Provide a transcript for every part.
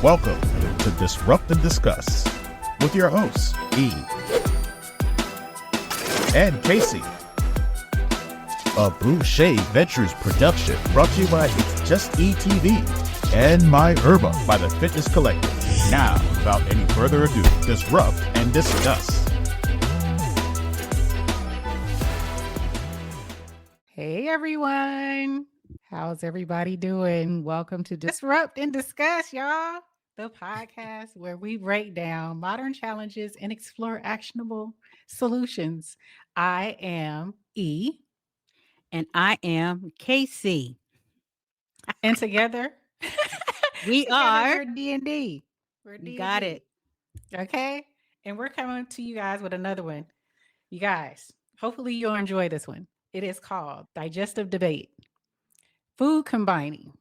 Welcome to Disrupt and Discuss with your hosts, E and KayCee. A Boucher Ventures production brought to you by Just Eat TV and My Herba by the Fitness Collective. Now, without any further ado, disrupt and discuss. Hey everyone, how's everybody doing? Welcome to Disrupt and Discuss, y'all, the podcast where we break down modern challenges and explore actionable solutions. I am E, And I am KayCee. and together We are. we're D&D. We're You D&D. got it. Okay, and we're coming to you guys with another one. You guys, hopefully you'll enjoy this one. It is called Digestive Debate. Food combining.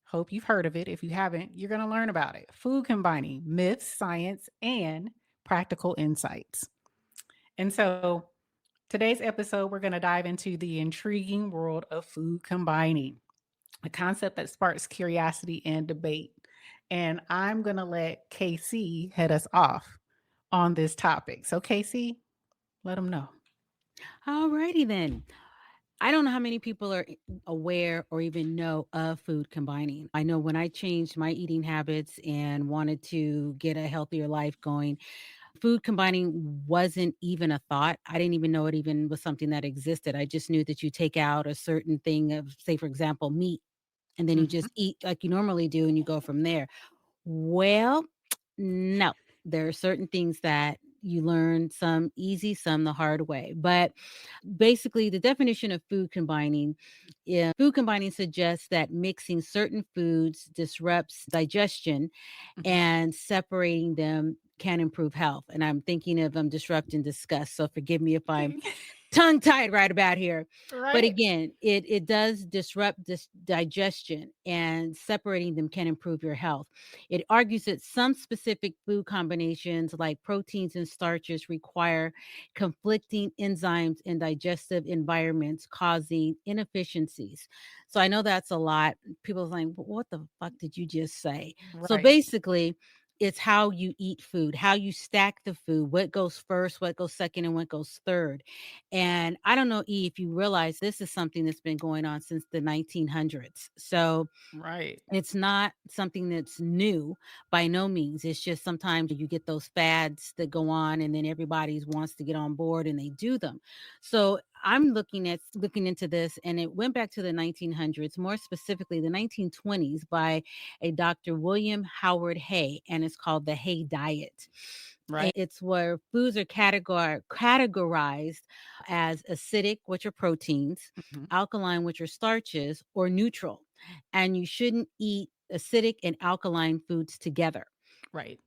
Hope you've heard of it. If you haven't, you're going to learn about it. Food combining myths, science, and practical insights. And so today's episode, we're going to dive into the intriguing world of food combining, a concept that sparks curiosity and debate. And I'm going to let KayCee head us off on this topic. So KayCee, let them know. Alrighty then. I don't know how many people are aware or even know of food combining. I know when I changed my eating habits and wanted to get a healthier life going, food combining wasn't even a thought. I didn't even know it even was something that existed. I just knew that you take out a certain thing of, say, for example, meat, and then you just eat like you normally do and you go from there. Well, no, there are certain things that you learn, some easy, some the hard way. But basically, the definition of food combining suggests that mixing certain foods disrupts digestion and separating them can improve health. And I'm thinking of disrupt and discuss. So forgive me if I'm tongue-tied right about here. Right. But again, it does disrupt this digestion, and separating them can improve your health. It argues that some specific food combinations like proteins and starches require conflicting enzymes in digestive environments, causing inefficiencies. So I know that's a lot. People are like, what the fuck did you just say? Right. So basically, it's how you eat food, how you stack the food, what goes first, what goes second, and what goes third. And I don't know, E, if you realize this is something that's been going on since the 1900s. So Right. it's not something that's new by no means. It's just sometimes you get those fads that go on and then everybody wants to get on board and they do them. So I'm looking into this, and it went back to the 1900s, more specifically the 1920s, by a Dr. William Howard Hay, and it's called the Hay Diet. Right. It's where foods are categorized as acidic, which are proteins, alkaline, which are starches, or neutral. And you shouldn't eat acidic and alkaline foods together. Right.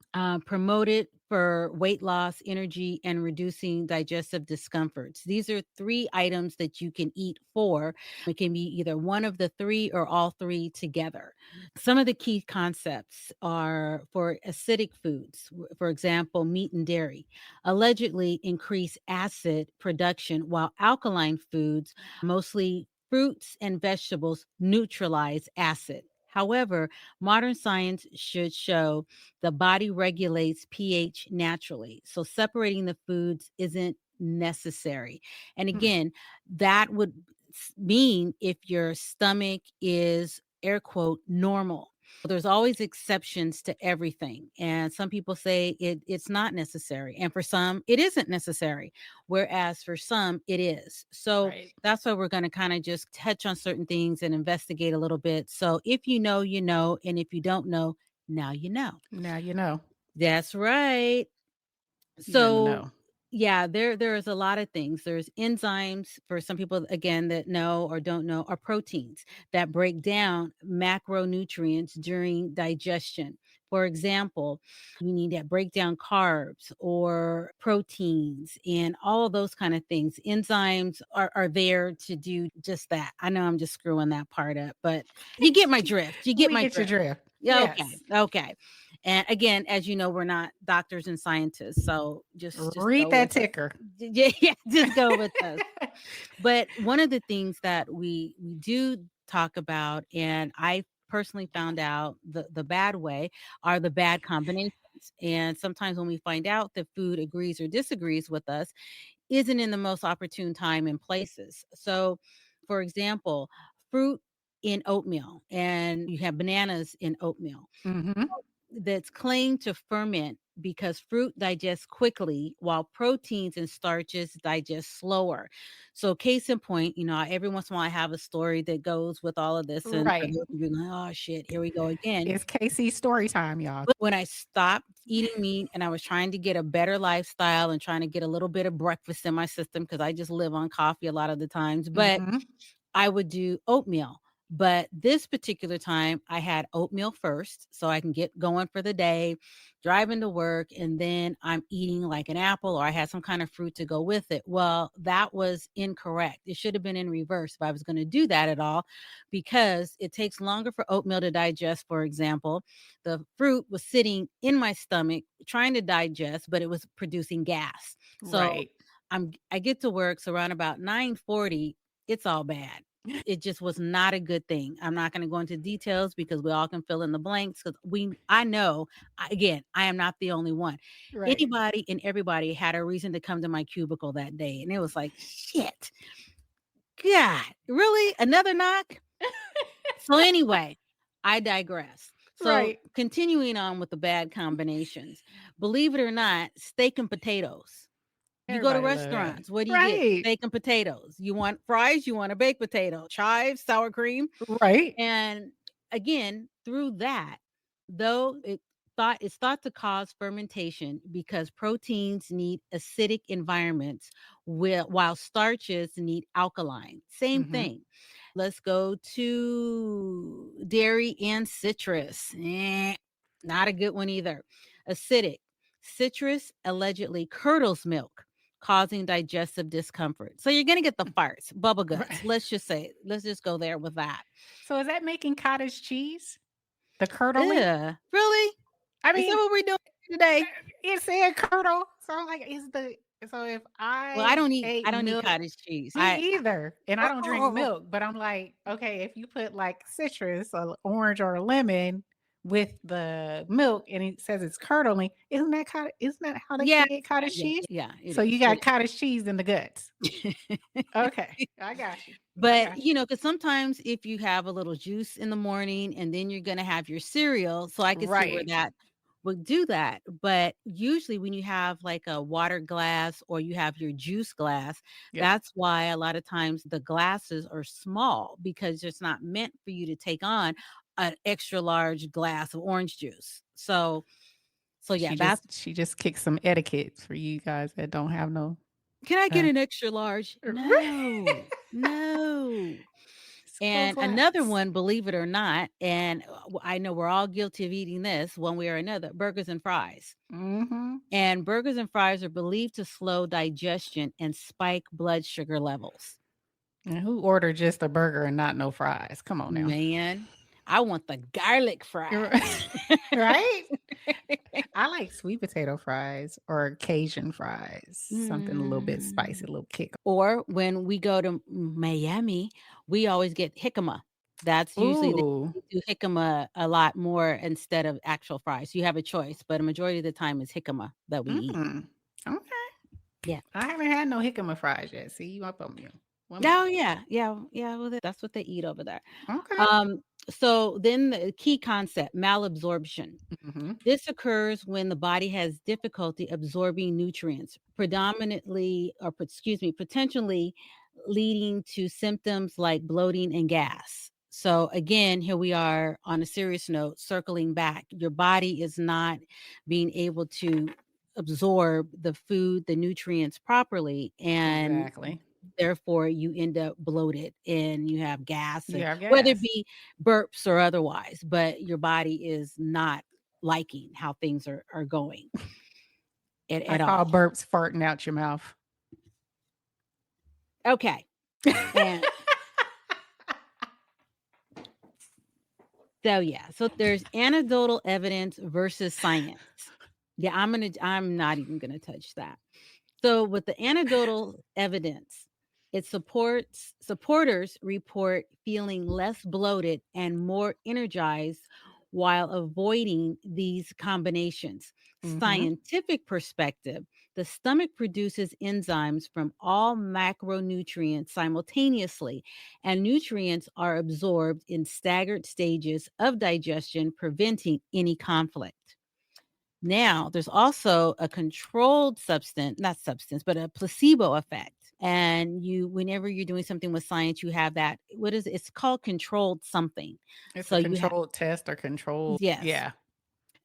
Promoted for weight loss, energy, and reducing digestive discomforts. These are 3 items that you can eat for. It can be either one of the 3 or all 3 together. Some of the key concepts are for acidic foods, for example, meat and dairy, allegedly increase acid production, while alkaline foods, mostly fruits and vegetables, neutralize acid. However, modern science should show the body regulates pH naturally. So separating the foods isn't necessary. And again, that would mean if your stomach is, air quote, normal. There's always exceptions to everything. And some people say it's not necessary. And for some, it isn't necessary. Whereas for some, it is. So that's why we're going to kind of just touch on certain things and investigate a little bit. So if you know, you know. And if you don't know, now you know. Now you know. That's right. So yeah, there is a lot of things. There's enzymes for some people, again, that know or don't know, are proteins that break down macronutrients during digestion. For example, you need to break down carbs or proteins and all of those kind of things. Enzymes are there to do just that. I know I'm just screwing that part up, but you get my drift. You get We my get your drift. Yeah, Yes. okay. And again, as you know, we're not doctors and scientists, so just read go that with us. ticker. Yeah, just go with us. But one of the things that we do talk about, and I personally found out the bad way are the bad combinations. And sometimes when we find out that food agrees or disagrees with us, isn't in the most opportune time and places. So, for example, fruit in oatmeal, and you have bananas in oatmeal Mm-hmm. that's claimed to ferment because fruit digests quickly while proteins and starches digest slower. So, case in point, every once in a while I have a story that goes with all of this. And for Right. those of you like, oh shit, here we go again. It's KayCee story time, y'all. When I stopped eating meat and I was trying to get a better lifestyle and trying to get a little bit of breakfast in my system, because I just live on coffee a lot of the times, but Mm-hmm. I would do oatmeal. But this particular time, I had oatmeal first so I can get going for the day, driving to work, and then I'm eating like an apple or I had some kind of fruit to go with it. Well, that was incorrect. It should have been in reverse if I was going to do that at all, because it takes longer for oatmeal to digest, for example. The fruit was sitting in my stomach trying to digest, but it was producing gas. So Right. I get to work, so around about 9:40, it's all bad. It just was not a good thing. I'm not going to go into details because we all can fill in the blanks, because I know, again, I am not the only one. Right. Anybody and everybody had a reason to come to my cubicle that day, and it was like, shit, God, really? Another knock? So anyway, I digress. So Right. continuing on with the bad combinations, believe it or not, steak and potatoes. You go to Everybody love that. restaurants, what do you get? Right. Steak and potatoes. You want fries, you want a baked potato, chives, sour cream. Right. And again, through that, though it's thought to cause fermentation because proteins need acidic environments while starches need alkaline. Same Mm-hmm. thing. Let's go to dairy and citrus. Not a good one either. Acidic. Citrus allegedly curdles milk, causing digestive discomfort. So you're going to get the farts, bubble guts. Right. Let's just go there with that. So is that making cottage cheese? The curdling? Yeah. Really? I Is that mean, what we're doing today? it said curdle. So I'm like, so if Well, I don't eat ate milk, cottage cheese. me either. And I don't drink Oh. milk, but I'm like, okay, if you put like citrus, or orange or a lemon with the milk and it says it's curdling, isn't that how they Yeah. create cottage cheese? Yeah, So you got cottage cheese in the guts. Okay, I got you. But because sometimes if you have a little juice in the morning and then you're going to have your cereal, so I can see where Right. that would do that. But usually when you have like a water glass or you have your juice glass, Yep. that's why a lot of times the glasses are small, because it's not meant for you to take on an extra large glass of orange juice. So yeah, She just kicked some etiquette for you guys that don't have no. can I get an extra large? Right. No. Full And another glass. one, believe it or not, and I know we're all guilty of eating this one way or another, burgers and fries. Mm-hmm. And burgers and fries are believed to slow digestion and spike blood sugar levels. And who ordered just a burger and not no fries? Come on now. Man, I want the garlic fries. Right? I like sweet potato fries or Cajun fries. Something a little bit spicy, a little kick. Or when we go to Miami, we always get jicama. That's usually they do jicama a lot more instead of actual fries. You have a choice, but a majority of the time it's jicama that we eat. Okay. Yeah. I haven't had no jicama fries yet. See, you up on me. Oh, yeah. Well, that's what they eat over there. Okay. So then the key concept, malabsorption. Mm-hmm. This occurs when the body has difficulty absorbing nutrients, potentially leading to symptoms like bloating and gas. So again, here we are on a serious note, circling back. Your body is not being able to absorb the food, the nutrients properly, and Exactly. therefore you end up bloated and you have gas, You have whether gas. it be burps or otherwise, but your body is not liking how things are going at call all. burps farting out your mouth. Okay. And so there's anecdotal evidence versus science. Yeah, I'm not even gonna touch that. So with the anecdotal evidence, Supporters report feeling less bloated and more energized while avoiding these combinations. Mm-hmm. Scientific perspective, the stomach produces enzymes from all macronutrients simultaneously, and nutrients are absorbed in staggered stages of digestion, preventing any conflict. Now, there's also a controlled substance, not substance, but a placebo effect. And whenever you're doing something with science, you have that. What is it? It's called controlled something. It's So a you have, controlled test or controlled. yes. Yeah.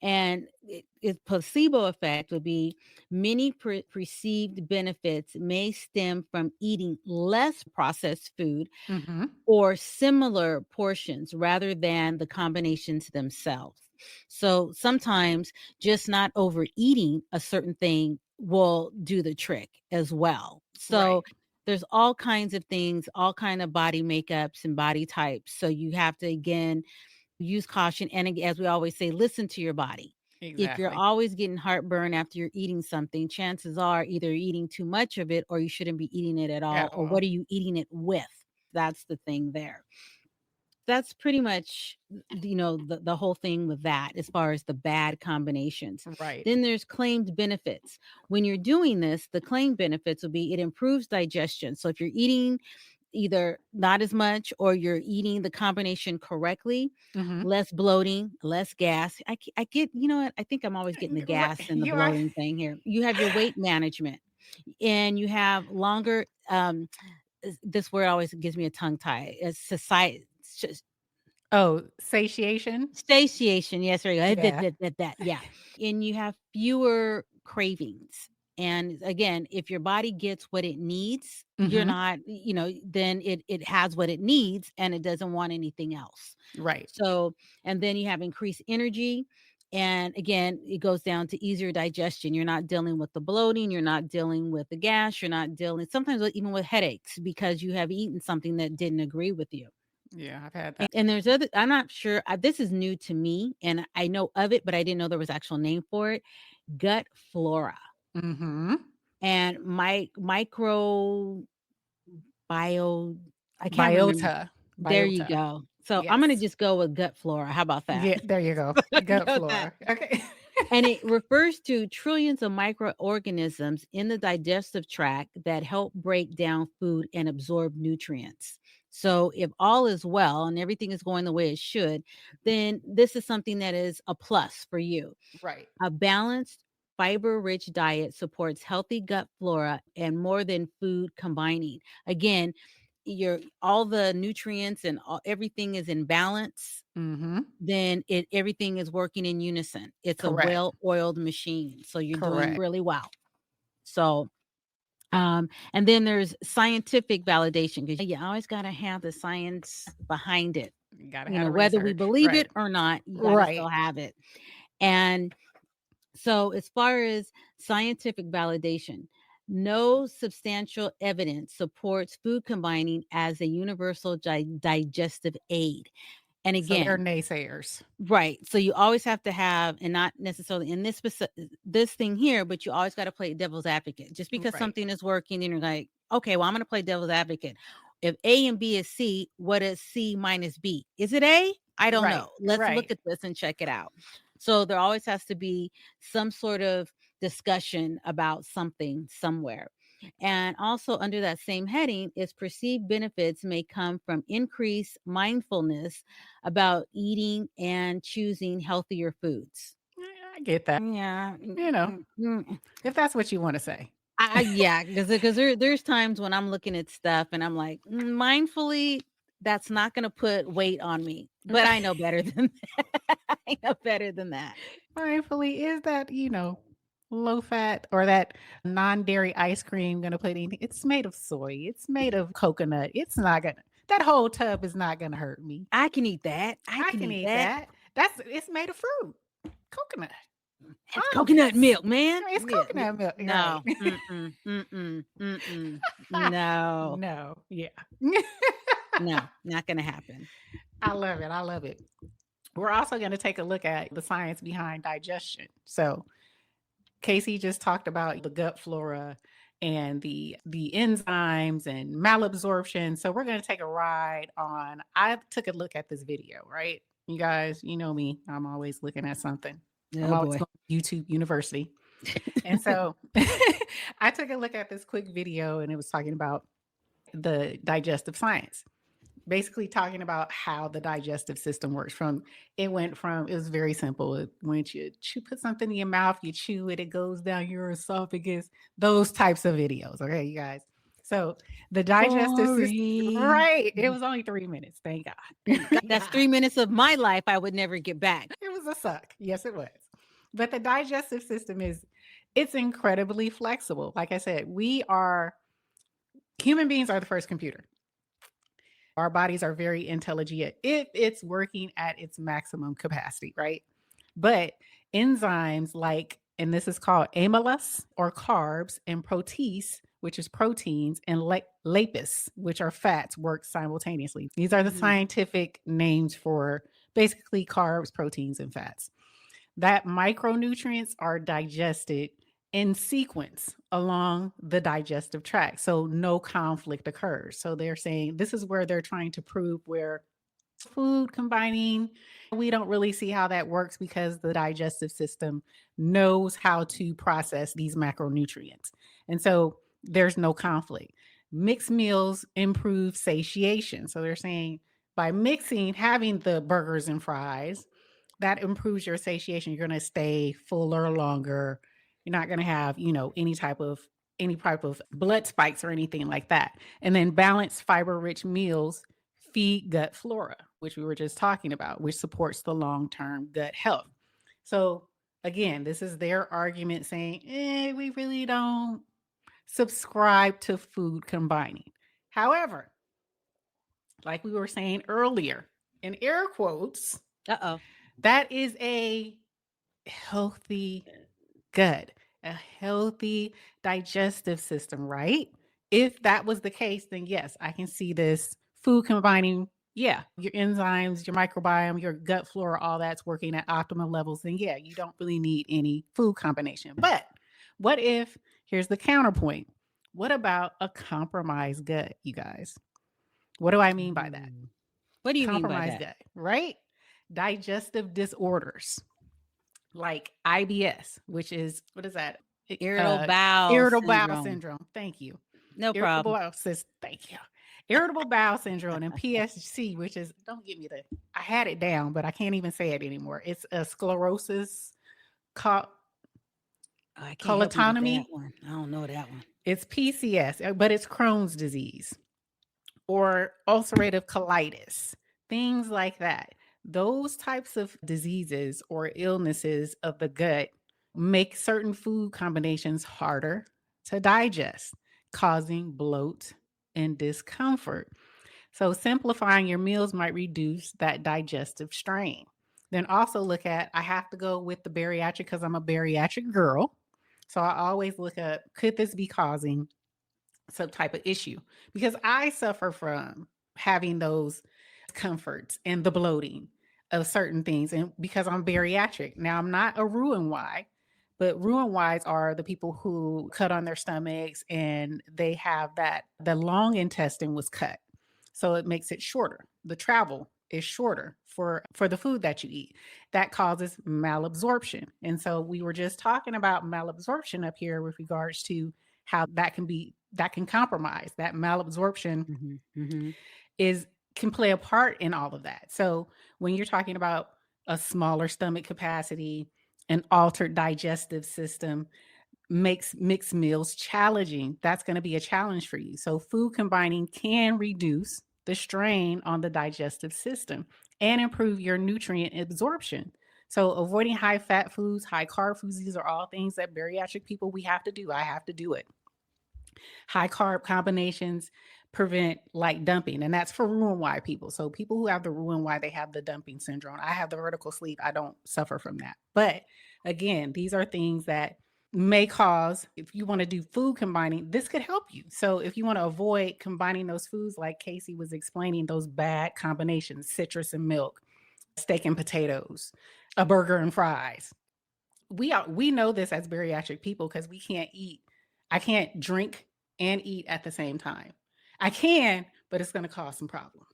And its placebo effect would be many perceived benefits may stem from eating less processed food Mm-hmm. or similar portions rather than the combinations themselves. So sometimes just not overeating a certain thing will do the trick as well. So Right. there's all kinds of things, all kind of body makeups and body types. So you have to again use caution, and as we always say, listen to your body. If you're Exactly. always getting heartburn after you're eating something, chances are either you're eating too much of it or you shouldn't be eating it at all. At Or all. what are you eating it with? That's the thing there. That's pretty much, the whole thing with that as far as the bad combinations. Right. Then there's claimed benefits. When you're doing this, the claimed benefits will be it improves digestion. So if you're eating either not as much or you're eating the combination correctly, Mm-hmm. less bloating, less gas. I get, you know what? I think I'm always getting the Right. gas and the You are. bloating thing here. You have your weight management and you have longer, this word always gives me a tongue tie. It's society. Oh, satiation. Satiation, yes, there you go. Yeah. Yeah. And you have fewer cravings. And again, if your body gets what it needs, you're Mm-hmm. not, then it has what it needs and it doesn't want anything else. Right. So, and then you have increased energy. And again, it goes down to easier digestion. You're not dealing with the bloating, you're not dealing with the gas, you're not dealing sometimes even with headaches because you have eaten something that didn't agree with you. Yeah, I've had that. And there's other, I'm not sure, this is new to me and I know of it, but I didn't know there was actual name for it. Gut flora Mm-hmm. and micro bio, I can't remember. Biota. There you Biota. go. So I'm going to Yes. just go with gut flora. How about that? Yeah, there you go. Gut Go with flora. that. Okay. And it refers to trillions of microorganisms in the digestive tract that help break down food and absorb nutrients. So, if all is well and everything is going the way it should, then this is something that is a plus for you. Right. A balanced, fiber rich diet supports healthy gut flora and more than food combining. Again, all the nutrients and everything is in balance, Mm-hmm. then everything is working in unison. It's a Correct. well-oiled machine. So you're doing Correct. really well. So and then there's scientific validation because you always got to have the science behind it. You gotta have the Whether we research. believe Right. it or not, you got to Right. still have it. And so as far as scientific validation, no substantial evidence supports food combining as a universal digestive aid. And So they're again, naysayers. right. So you always have to have, and not necessarily in this thing here, but you always got to play devil's advocate. Just because Right. something is working, and you're like, okay, well, I'm going to play devil's advocate. If A and B is C, what is C minus B? Is it A? I don't Right. know. Let's Right. look at this and check it out. So there always has to be some sort of discussion about something somewhere. And also under that same heading is perceived benefits may come from increased mindfulness about eating and choosing healthier foods. I get that. Yeah. If that's what you want to say. Yeah, because there's times when I'm looking at stuff and I'm like, mindfully, that's not going to put weight on me. But I know better than that. I know better than that. Mindfully, is that, low fat or that non-dairy ice cream going to put anything? It's made of soy. It's made of coconut. It's not going to, that whole tub is not going to hurt me. I can eat that. I can eat that. It's made of fruit. Coconut. It's coconut milk, man. It's coconut milk. No. Right. No. No. Yeah. No, not going to happen. I love it. I love it. We're also going to take a look at the science behind digestion. So KayCee just talked about the gut flora and the enzymes and malabsorption. So we're going to take a ride on. I took a look at this video, right? You guys, you know me. I'm always looking at something. I'm Oh always boy. going to YouTube University. And so I took a look at this quick video, and it was talking about the digestive science, basically talking about how the digestive system works. It was very simple. When you put something in your mouth, you chew it, it goes down your esophagus, those types of videos. Okay, you guys. So the digestive system, right? It was only 3 minutes. Thank God. That's 3 minutes of my life I would never get back. It was a suck. Yes, it was. But the digestive system it's incredibly flexible. Like I said, human beings are the first computer. Our bodies are very intelligent if it's working at its maximum capacity, right? But enzymes and this is called amylase or carbs, and protease, which is proteins, and lipase, which are fats, work simultaneously. These are the scientific names for basically carbs, proteins, and fats. That micronutrients are digested in sequence along the digestive tract. So no conflict occurs. So they're saying this is where they're trying to prove where food combining, we don't really see how that works because the digestive system knows how to process these macronutrients. And so there's no conflict. Mixed meals improve satiation. So they're saying by having the burgers and fries, that improves your satiation. You're going to stay fuller longer. You're not going to have, any type of blood spikes or anything like that. And then balanced fiber-rich meals feed gut flora, which we were just talking about, which supports the long-term gut health. So again, this is their argument saying, we really don't subscribe to food combining. However, like we were saying earlier, in air quotes, that is a healthy gut, a healthy digestive system, right? If that was the case, then yes, I can see this food combining. Yeah, your enzymes, your microbiome, your gut flora, all that's working at optimal levels. Then yeah, you don't really need any food combination. But what if, here's the counterpoint. What about a compromised gut, you guys? What do I mean by that? What do you mean by Compromised that? gut, right? Digestive disorders like IBS, which is, what is that? Irritable bowel syndrome. Thank you. No problem. Thank you. Irritable bowel syndrome and PSC, which is, don't get me I had it down, but I can't even say it anymore. It's a sclerosis colitis. I don't know that one. It's PCS, but it's Crohn's disease or ulcerative colitis, things like that. Those types of diseases or illnesses of the gut make certain food combinations harder to digest, causing bloat and discomfort. So simplifying your meals might reduce that digestive strain. Then also look at, I have to go with the bariatric because I'm a bariatric girl. So I always look at, could this be causing some type of issue? Because I suffer from having those comforts and the bloating of certain things. And because I'm bariatric. Now I'm not a Roux-en-Y, but Roux-en-Ys are the people who cut on their stomachs and they have the long intestine was cut. So it makes it shorter. The travel is shorter for the food that you eat. That causes malabsorption. And so we were just talking about malabsorption up here with regards to how that can compromise. That malabsorption can play a part in all of that. So when you're talking about a smaller stomach capacity, an altered digestive system, makes mixed meals challenging. That's going to be a challenge for you. So food combining can reduce the strain on the digestive system and improve your nutrient absorption. So avoiding high fat foods, high carb foods, these are all things that bariatric people, we have to do. I have to do it. High carb combinations prevent light dumping, and that's for Roux-en-Y people. So people who have the Roux-en-Y, they have the dumping syndrome. I have the vertical sleep. I don't suffer from that. But again, these are things that may cause, if you want to do food combining, this could help you. So if you want to avoid combining those foods, like KayCee was explaining, those bad combinations, citrus and milk, steak and potatoes, a burger and fries. We know this as bariatric people because we can't eat I can't drink and eat at the same time. I can, but it's going to cause some problems.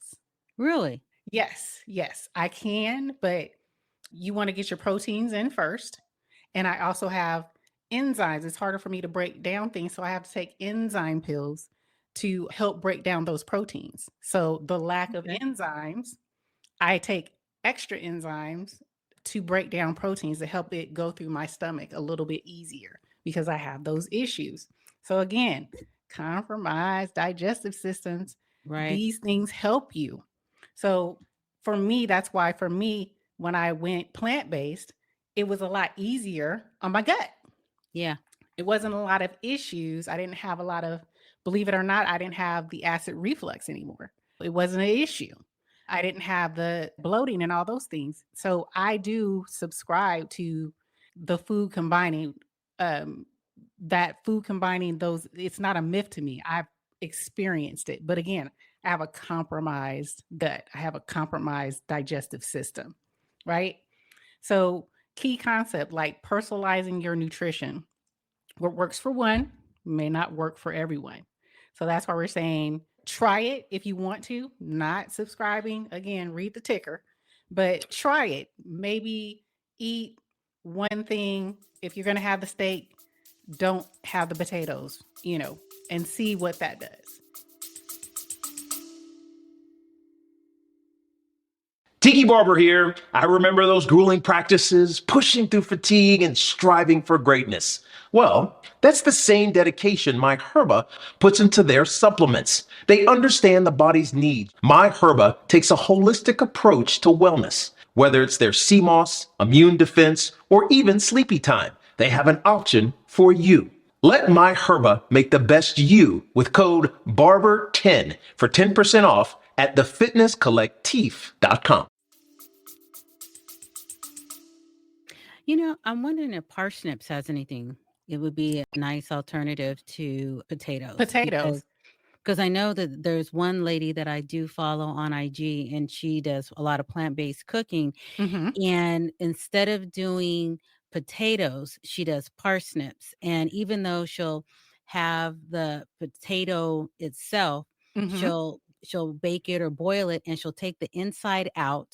Really? Yes, I can, but you want to get your proteins in first. And I also have enzymes. It's harder for me to break down things, so I have to take enzyme pills to help break down those proteins. So the lack of Okay. enzymes, I take extra enzymes to break down proteins to help it go through my stomach a little bit easier because I have those issues. So again, compromised digestive systems, Right. these things help you. So for me, that's why for me, when I went plant-based, it was a lot easier on my gut. Yeah. It wasn't a lot of issues. I didn't have a lot of, believe it or not, I didn't have the acid reflux anymore. It wasn't an issue. I didn't have the bloating and all those things. So I do subscribe to the food combining, that food combining those. It's not a myth to me. I've experienced it. But again, I have a compromised gut. I have a compromised digestive system, right? So key concept like personalizing your nutrition. What works for one may not work for everyone. So that's why we're saying try it if you want to, not subscribing. Again, read the ticker, but try it. Maybe eat one thing. If you're going to have the steak, don't have the potatoes, and see what that does. Tiki Barber here. I remember those grueling practices, pushing through fatigue and striving for greatness. Well, that's the same dedication My Herba puts into their supplements. They understand the body's needs. My Herba takes a holistic approach to wellness. Whether it's their sea moss, immune defense, or even sleepy time, they have an option for you. Let My Herba make the best you with code BARBER10 for 10% off at thefitnesscollective.com. I'm wondering if parsnips has anything. It would be a nice alternative to potatoes. Potatoes. Because I know that there's one lady that I do follow on IG, and she does a lot of plant-based cooking. Mm-hmm. And instead of doing potatoes, she does parsnips. And even though she'll have the potato itself, Mm-hmm. she'll bake it or boil it, and she'll take the inside out.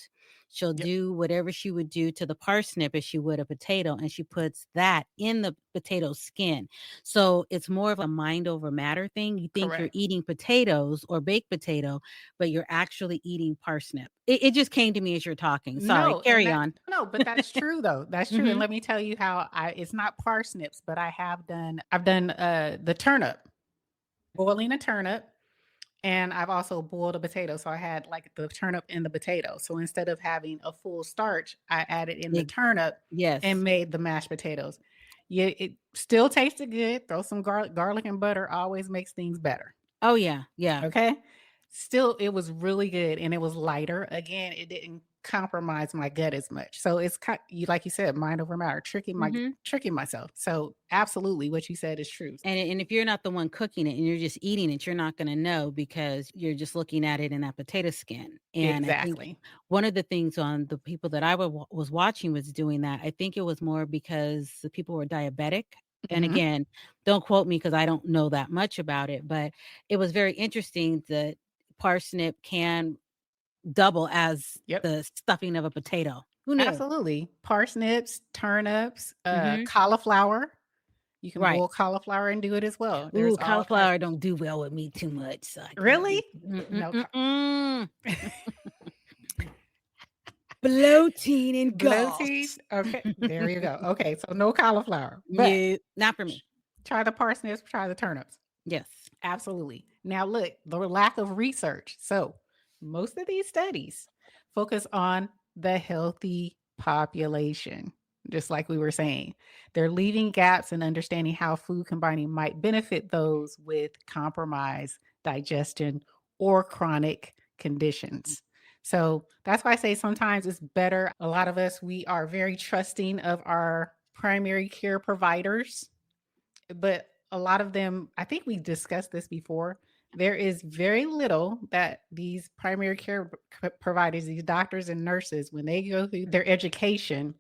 She'll Yep. do whatever she would do to the parsnip as she would a potato, and she puts that in the potato skin. So it's more of a mind over matter thing. You think you're Correct. eating potatoes or baked potato, but you're actually eating parsnip. It just came to me as you're talking. Sorry, carry on. No, but that's true though. That's true. Mhm. And let me tell you how it's not parsnips, but I've done the turnip, boiling a turnip, and I've also boiled a potato. So I had like the turnip in the potato. So instead of having a full starch, I added in the Ex- turnip Yes. and made the mashed potatoes. Yeah, it still tasted good. Throw some garlic and butter always makes things better. Oh, yeah. Yeah. Okay. Still, it was really good and it was lighter. Again, it didn't compromise my gut as much. So it's like you said, mind over matter, tricking myself. So absolutely, what you said is true. And if you're not the one cooking it and you're just eating it, you're not going to know because you're just looking at it in that potato skin. And I think Exactly. one of the things on the people that I was watching was doing that. I think it was more because the people were diabetic. And Mhm. again, don't quote me because I don't know that much about it, but it was very interesting that parsnip can double as Yep. the stuffing of a potato. Who knew? Absolutely. Parsnips, turnips, Mhm. cauliflower. You can Right. boil cauliflower and do it as well. Ooh, All cauliflower don't do well with me too much. So I can't Really? do- No. Bloating and Bloating. gas. Okay, there you go. Okay, so no cauliflower, but No, not for me. try the parsnips, try the turnips. Yes. Absolutely. Now, look, the lack of research. So, most of these studies focus on the healthy population, just like we were saying. They're leaving gaps in understanding how food combining might benefit those with compromised digestion or chronic conditions. So, that's why I say sometimes it's better. A lot of us, we are very trusting of our primary care providers, but a lot of them, I think we discussed this before. There is very little that these primary care providers, these doctors and nurses, when they go through their education,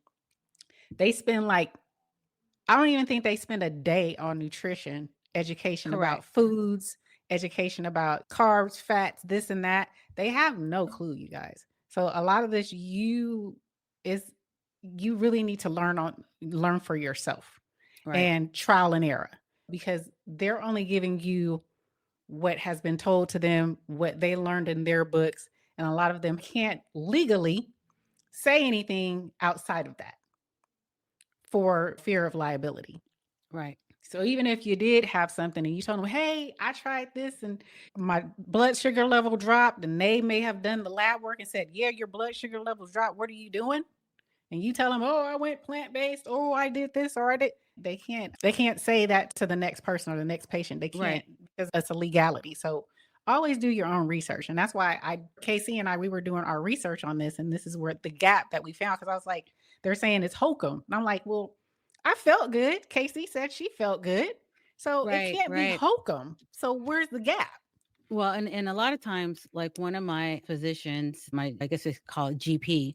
they spend I don't even think they spend a day on nutrition education about Correct. foods, education about carbs, fats, this and that. They have no clue, you guys. So a lot of this you really need to learn for yourself Right. and trial and error, because they're only giving you what has been told to them, what they learned in their books, and a lot of them can't legally say anything outside of that for fear of liability. Right. So even if you did have something and you told them, hey, I tried this and my blood sugar level dropped, and they may have done the lab work and said, yeah, your blood sugar levels dropped. What are you doing? And you tell them, oh, I went plant-based. Oh, I did this or I did. They can't say that to the next person or the next patient. They can't, Right. because that's a legality. So always do your own research. And that's why KayCee and I, we were doing our research on this. And this is where the gap that we found, because I was like, they're saying it's hokum. And I'm like, well, I felt good. KayCee said she felt good. So it Right. can't be Right. hokum. So where's the gap? Well, and a lot of times, like one of my physicians, I guess it's called GP,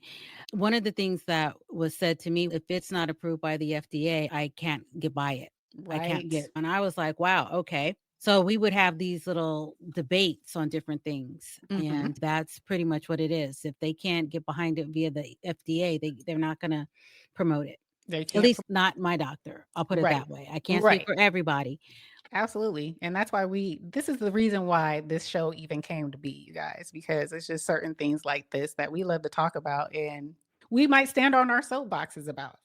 one of the things that was said to me, if it's not approved by the FDA, I can't get by it. I can't Right. get. And I was like, wow, okay. So we would have these little debates on different things. Mhm. And that's pretty much what it is. If they can't get behind it via the FDA, they're not going to promote it. They At can't. least not my doctor. I'll put it Right. that way. I can't Right. speak for everybody. Absolutely. And that's why this is the reason why this show even came to be, you guys, because it's just certain things like this that we love to talk about, and we might stand on our soapboxes about.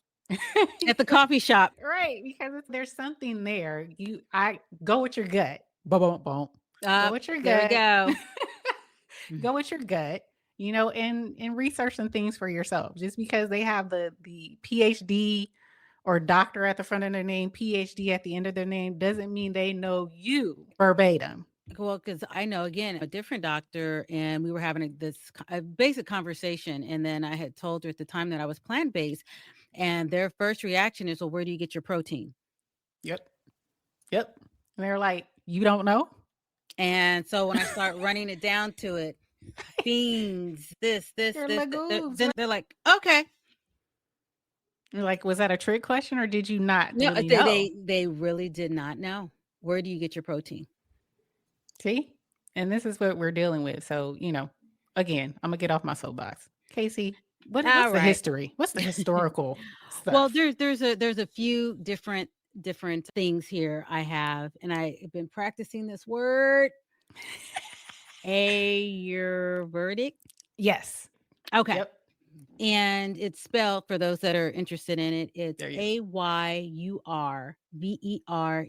At the coffee shop. Right. Because there's something there. I go with your gut. Boom, boom, boom. Go with your There we gut. go. Go with your gut, and research some things for yourself. Just because they have the PhD or doctor at the front of their name, PhD at the end of their name, doesn't mean they know you verbatim. Well, because I know, again, a different doctor, and we were having a basic conversation. And then I had told her at the time that I was plant-based, and their first reaction is, well, where do you get your protein? Yep. And they're like, you don't know? And so when I start running it down to it, beans, this, Your legumes. then they're like, okay. You're like, was that a trick question, or did you not No, really know? they really did not know. Where do you get your protein? See? And this is what we're dealing with. So, again, I'm gonna get off my soapbox. KayCee, what's All the right. history? What's the historical stuff? Well, there's a few different things here I have, and I've been practicing this word. Ayurvedic. Yes. Okay. Yep. And it's spelled, for those that are interested in it, it's There you go. AYURVER,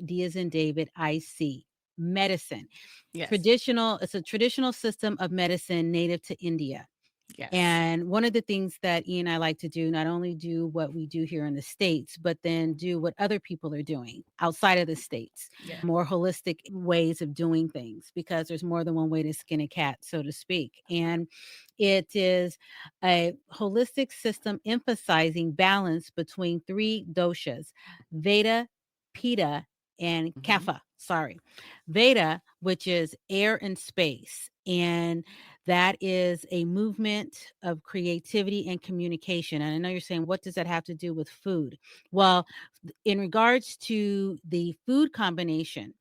D as in David, IC, medicine. Yes. It's a traditional system of medicine native to India. Yes. And one of the things that E and I like to do, not only do what we do here in the States, but then do what other people are doing outside of the States, Yeah. more holistic ways of doing things, because there's more than one way to skin a cat, so to speak. And it is a holistic system emphasizing balance between three doshas: Veda, Pitta, and Kapha. Veda, which is air and space. And that is a movement of creativity and communication. And I know you're saying, what does that have to do with food? Well, in regards to the food combination,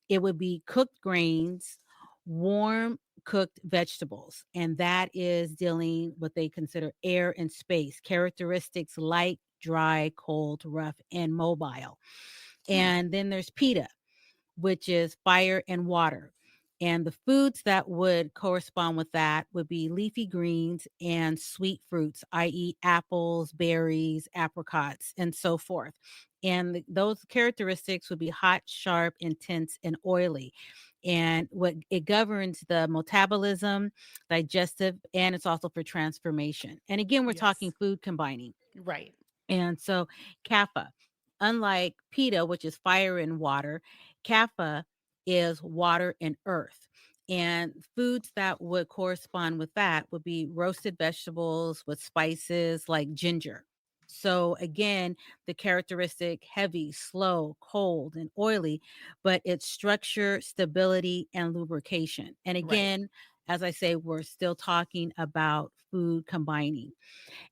it would be cooked grains, warm cooked vegetables. And that is dealing what they consider air and space, characteristics light, dry, cold, rough, and mobile. And then there's Pitta, which is fire and water. And the foods that would correspond with that would be leafy greens and sweet fruits, i.e., apples, berries, apricots, and so forth. And those characteristics would be hot, sharp, intense, and oily. And what it governs the metabolism, digestive, and it's also for transformation. And again, we're talking food combining. Right. And so Kapha, unlike Pitta, which is fire and water, Kapha is water and earth. And foods that would correspond with that would be roasted vegetables with spices like ginger. So again, the characteristic heavy, slow, cold, and oily, but it's structure, stability, and lubrication. And again, as I say, we're still talking about food combining.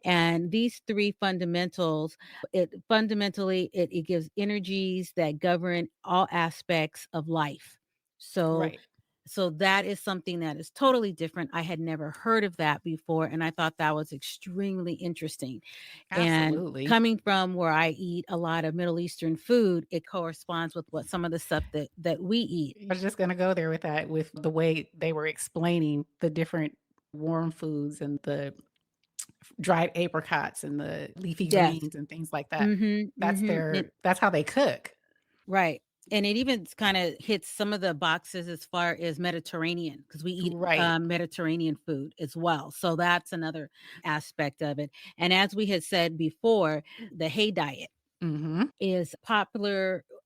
And these three fundamentals, it gives energies that govern all aspects of life. So Right. so that is something that is totally different. I had never heard of that before, and I thought that was extremely interesting. And Absolutely. coming from where I eat a lot of Middle Eastern food, it corresponds with what some of the stuff that we eat. I was just going to go there with that, with the way they were explaining the different warm foods and the dried apricots and the leafy Yes. greens and things like that. Mm-hmm. That's how they cook. Right. And it even kind of hits some of the boxes as far as Mediterranean, because we eat Right. Mediterranean food as well. So that's another aspect of it. And as we had said before, the Hay Diet Mm-hmm. is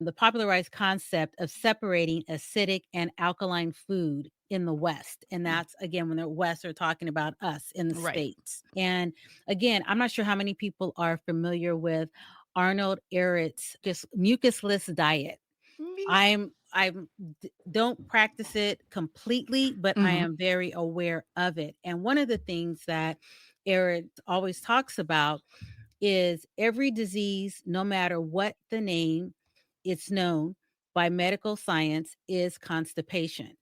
the popularized concept of separating acidic and alkaline food in the West. And that's, again, when they're West, they're talking about us in the Right. States. And again, I'm not sure how many people are familiar with Arnold Ehret's mucusless diet. I don't practice it completely, but I Mhm. am very aware of it. And one of the things that Ehret always talks about is every disease, no matter what the name, it's known by medical science, is constipation.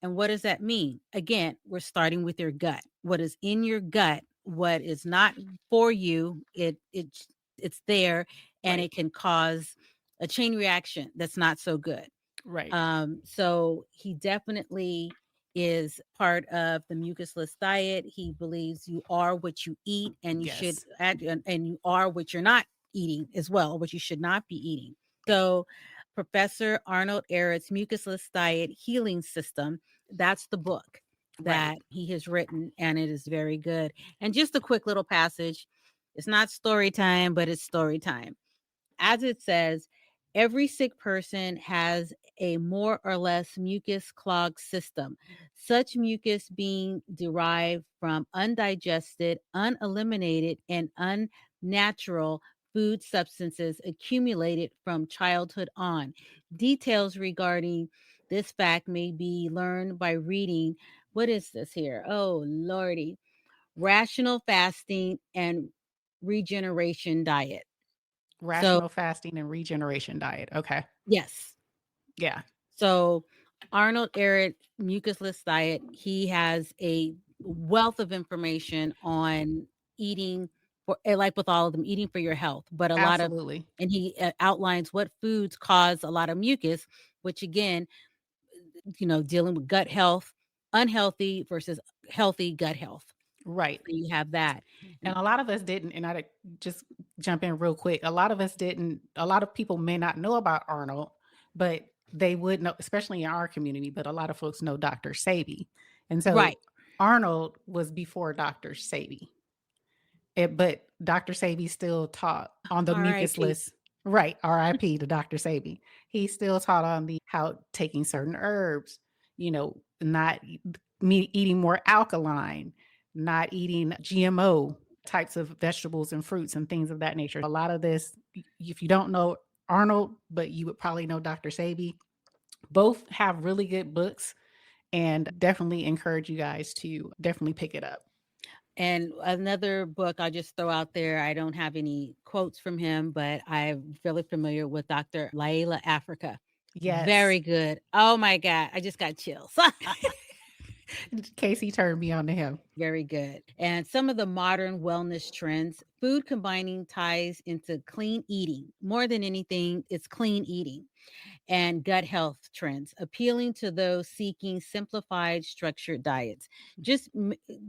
And what does that mean? Again, we're starting with your gut. What is in your gut, what is not for you, it's there, and Right. it can cause a chain reaction that's not so good. Right. So he definitely is part of the mucusless diet. He believes you are what you eat, and you should Yes. and you are what you're not eating as well, what you should not be eating. So Professor Arnold Ehret's Mucusless Diet Healing System, that's the book that Right. he has written, and it is very good. And just a quick little passage. It's not story time, but it's story time. As it says, every sick person has a more or less mucus clogged system, such mucus being derived from undigested, uneliminated, and unnatural food substances accumulated from childhood on. Details regarding this fact may be learned by reading, what is this here? Oh, Lordy. Rational Fasting and Regeneration Diet. So, Rational fasting and regeneration diet. Okay. yes. Yeah. So Arnold Ehret mucusless diet, he has a wealth of information on eating for, like with all of them, eating for your health, but a lot of, Absolutely. and he outlines what foods cause a lot of mucus, which again, dealing with gut health, unhealthy versus healthy gut health. Right. So you have that. And a lot of us didn't, and I just jump in real quick. A lot of people may not know about Arnold, but they would know, especially in our community, but a lot of folks know Dr. Sebi. And so Right. Arnold was before Dr. Sebi. But Dr. Sebi still taught on the mucus R.I.P. list. Right. RIP to Dr. Sebi. He still taught on how taking certain herbs, not eating more alkaline, not eating GMO types of vegetables and fruits and things of that nature. A lot of this, if you don't know Arnold, but you would probably know Dr. Sebi, both have really good books, and definitely encourage you guys to definitely pick it up. And another book I'll just throw out there, I don't have any quotes from him, but I'm fairly familiar with Dr. Laila Africa. Yes. Very good. Oh my God. I just got chills. KayCee turned me on to him. Very good. And some of the modern wellness trends, food combining ties into clean eating. More than anything, it's clean eating. And gut health trends, appealing to those seeking simplified, structured diets. Just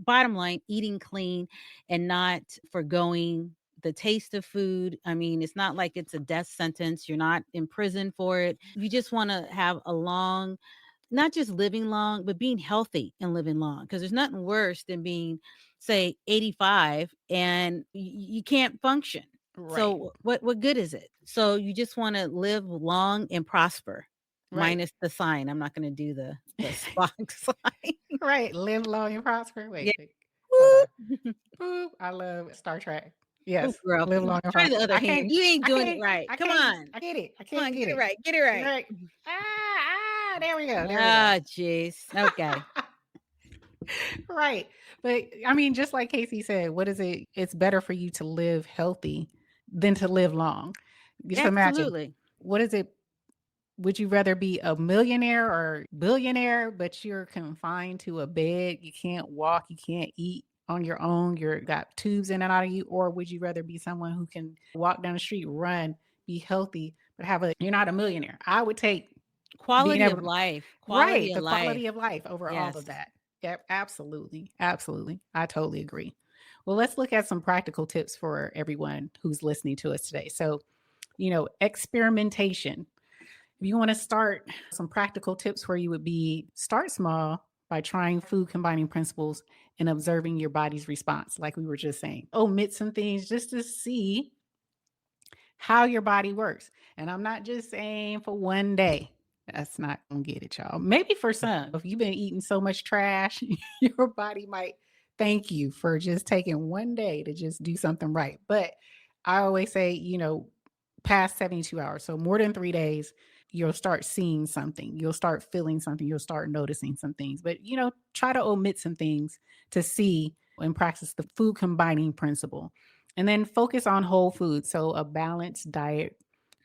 bottom line, eating clean and not forgoing the taste of food. I mean, it's not like it's a death sentence. You're not in prison for it. You just want to have a long, not just living long, but being healthy and living long. Because there's nothing worse than being, say, 85 and you can't function. Right. So what good is it? So you just want to live long and prosper, Right. minus the sign. I'm not going to do the Spock sign. Right. Live long and prosper. Wait. Yeah. Hold on. Boop. I love Star Trek. Yes. Oh, girl, Live long and try prosper. the other hand. You ain't doing it right. I Come can't, on. I get it. I Come can't on, get get it right. Get it right. Right. There we go. There we go. Ah, jeez. Okay. Right. But I mean, just like KayCee said, what is it? It's better for you to live healthy than to live long. Just imagine, Absolutely. what is it? Would you rather be a millionaire or billionaire, but you're confined to a bed? You can't walk, you can't eat on your own, you're got tubes in and out of you, or would you rather be someone who can walk down the street, run, be healthy, but you're not a millionaire? I would take being Quality able of to, life. right, Quality of the quality life. of life over all of Yes. that. Yep, absolutely. Absolutely. I totally agree. Well, let's look at some practical tips for everyone who's listening to us today. So, experimentation. If you want to start, some practical tips for you would be start small by trying food combining principles and observing your body's response, like we were just saying. Omit some things just to see how your body works. And I'm not just saying for one day. That's not gonna get it, y'all. Maybe for some, if you've been eating so much trash, your body might thank you for just taking one day to just do something right. But I always say, past 72 hours, so more than 3 days, you'll start seeing something. You'll start feeling something. You'll start noticing some things. But, try to omit some things to see and practice the food combining principle. And then focus on whole foods. So a balanced diet,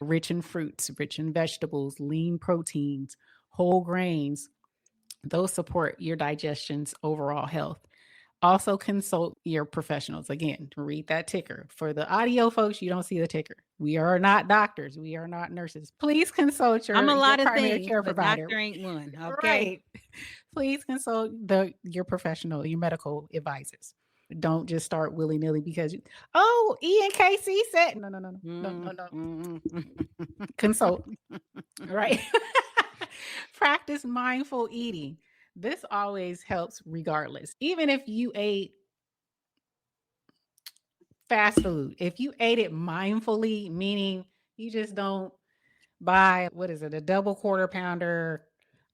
rich in fruits, rich in vegetables, lean proteins, whole grains. Those support your digestion's overall health. Also consult your professionals. Again, read that ticker. For the audio folks, you don't see the ticker. We are not doctors. We are not nurses. Please consult I'm a your lot of primary things, care but provider. doctor ain't one. Okay. Right. Please consult your professional, your medical advisors. Don't just start willy-nilly because E and KayCee said no. Consult. Right. Practice mindful eating. This always helps regardless. Even if you ate fast food, if you ate it mindfully, meaning you just don't buy, what is it, a double quarter pounder,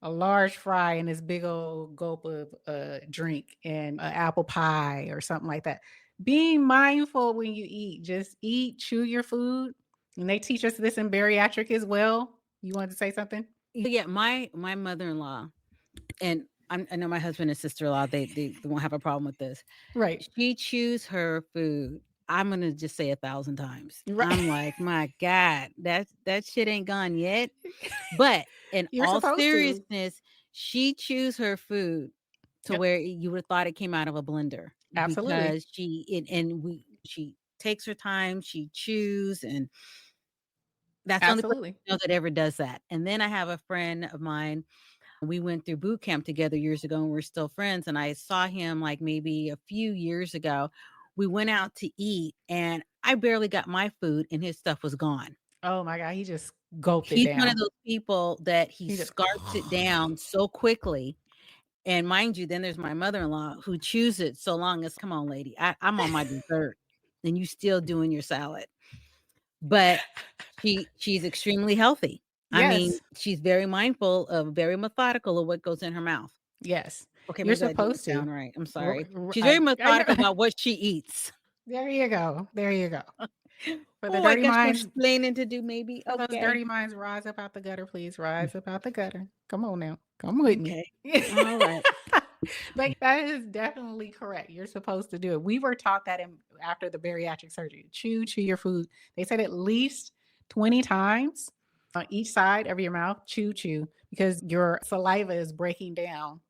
a large fry, and this big old gulp of drink and an apple pie or something like that. Being mindful when you eat, just eat, chew your food. And they teach us this in bariatric as well. You wanted to say something? Yeah, my mother-in-law, and I know my husband and sister-in-law, they won't have a problem with this. Right. She chews her food. I'm gonna just say 1,000 times. Right. I'm like, my God, that shit ain't gone yet. But in You're all supposed to. seriousness, she chews her food to Yep. where you would have thought it came out of a blender. Absolutely. Because she takes her time, she chews, and that's the only person Absolutely. I know that ever does that. And then I have a friend of mine. We went through boot camp together years ago, and we're still friends. And I saw him like maybe a few years ago. We went out to eat, and I barely got my food, and his stuff was gone. Oh my God. He just gulped it He's one of down. those people that he He just scarfs it down so quickly. And mind you, then there's my mother-in-law who chews it so long as, come on, lady, I'm on my dessert, and you still doing your salad. But she's extremely healthy. I mean, Yes. she's very mindful very methodical of what goes in her mouth. Yes. Okay, You're maybe that didn't supposed to. sound right. I'm sorry. She's I very know. methodical about what she eats. There you go. There you go. For the Oh, I dirty got some minds, explaining to do maybe. for those Okay. dirty minds, rise up out the gutter, please. Rise up out the gutter. Come on now. Come with me. All right. But that is definitely correct. You're supposed to do it. We were taught that after the bariatric surgery. Chew your food. They said at least 20 times on each side of your mouth. Chew, because your saliva is breaking down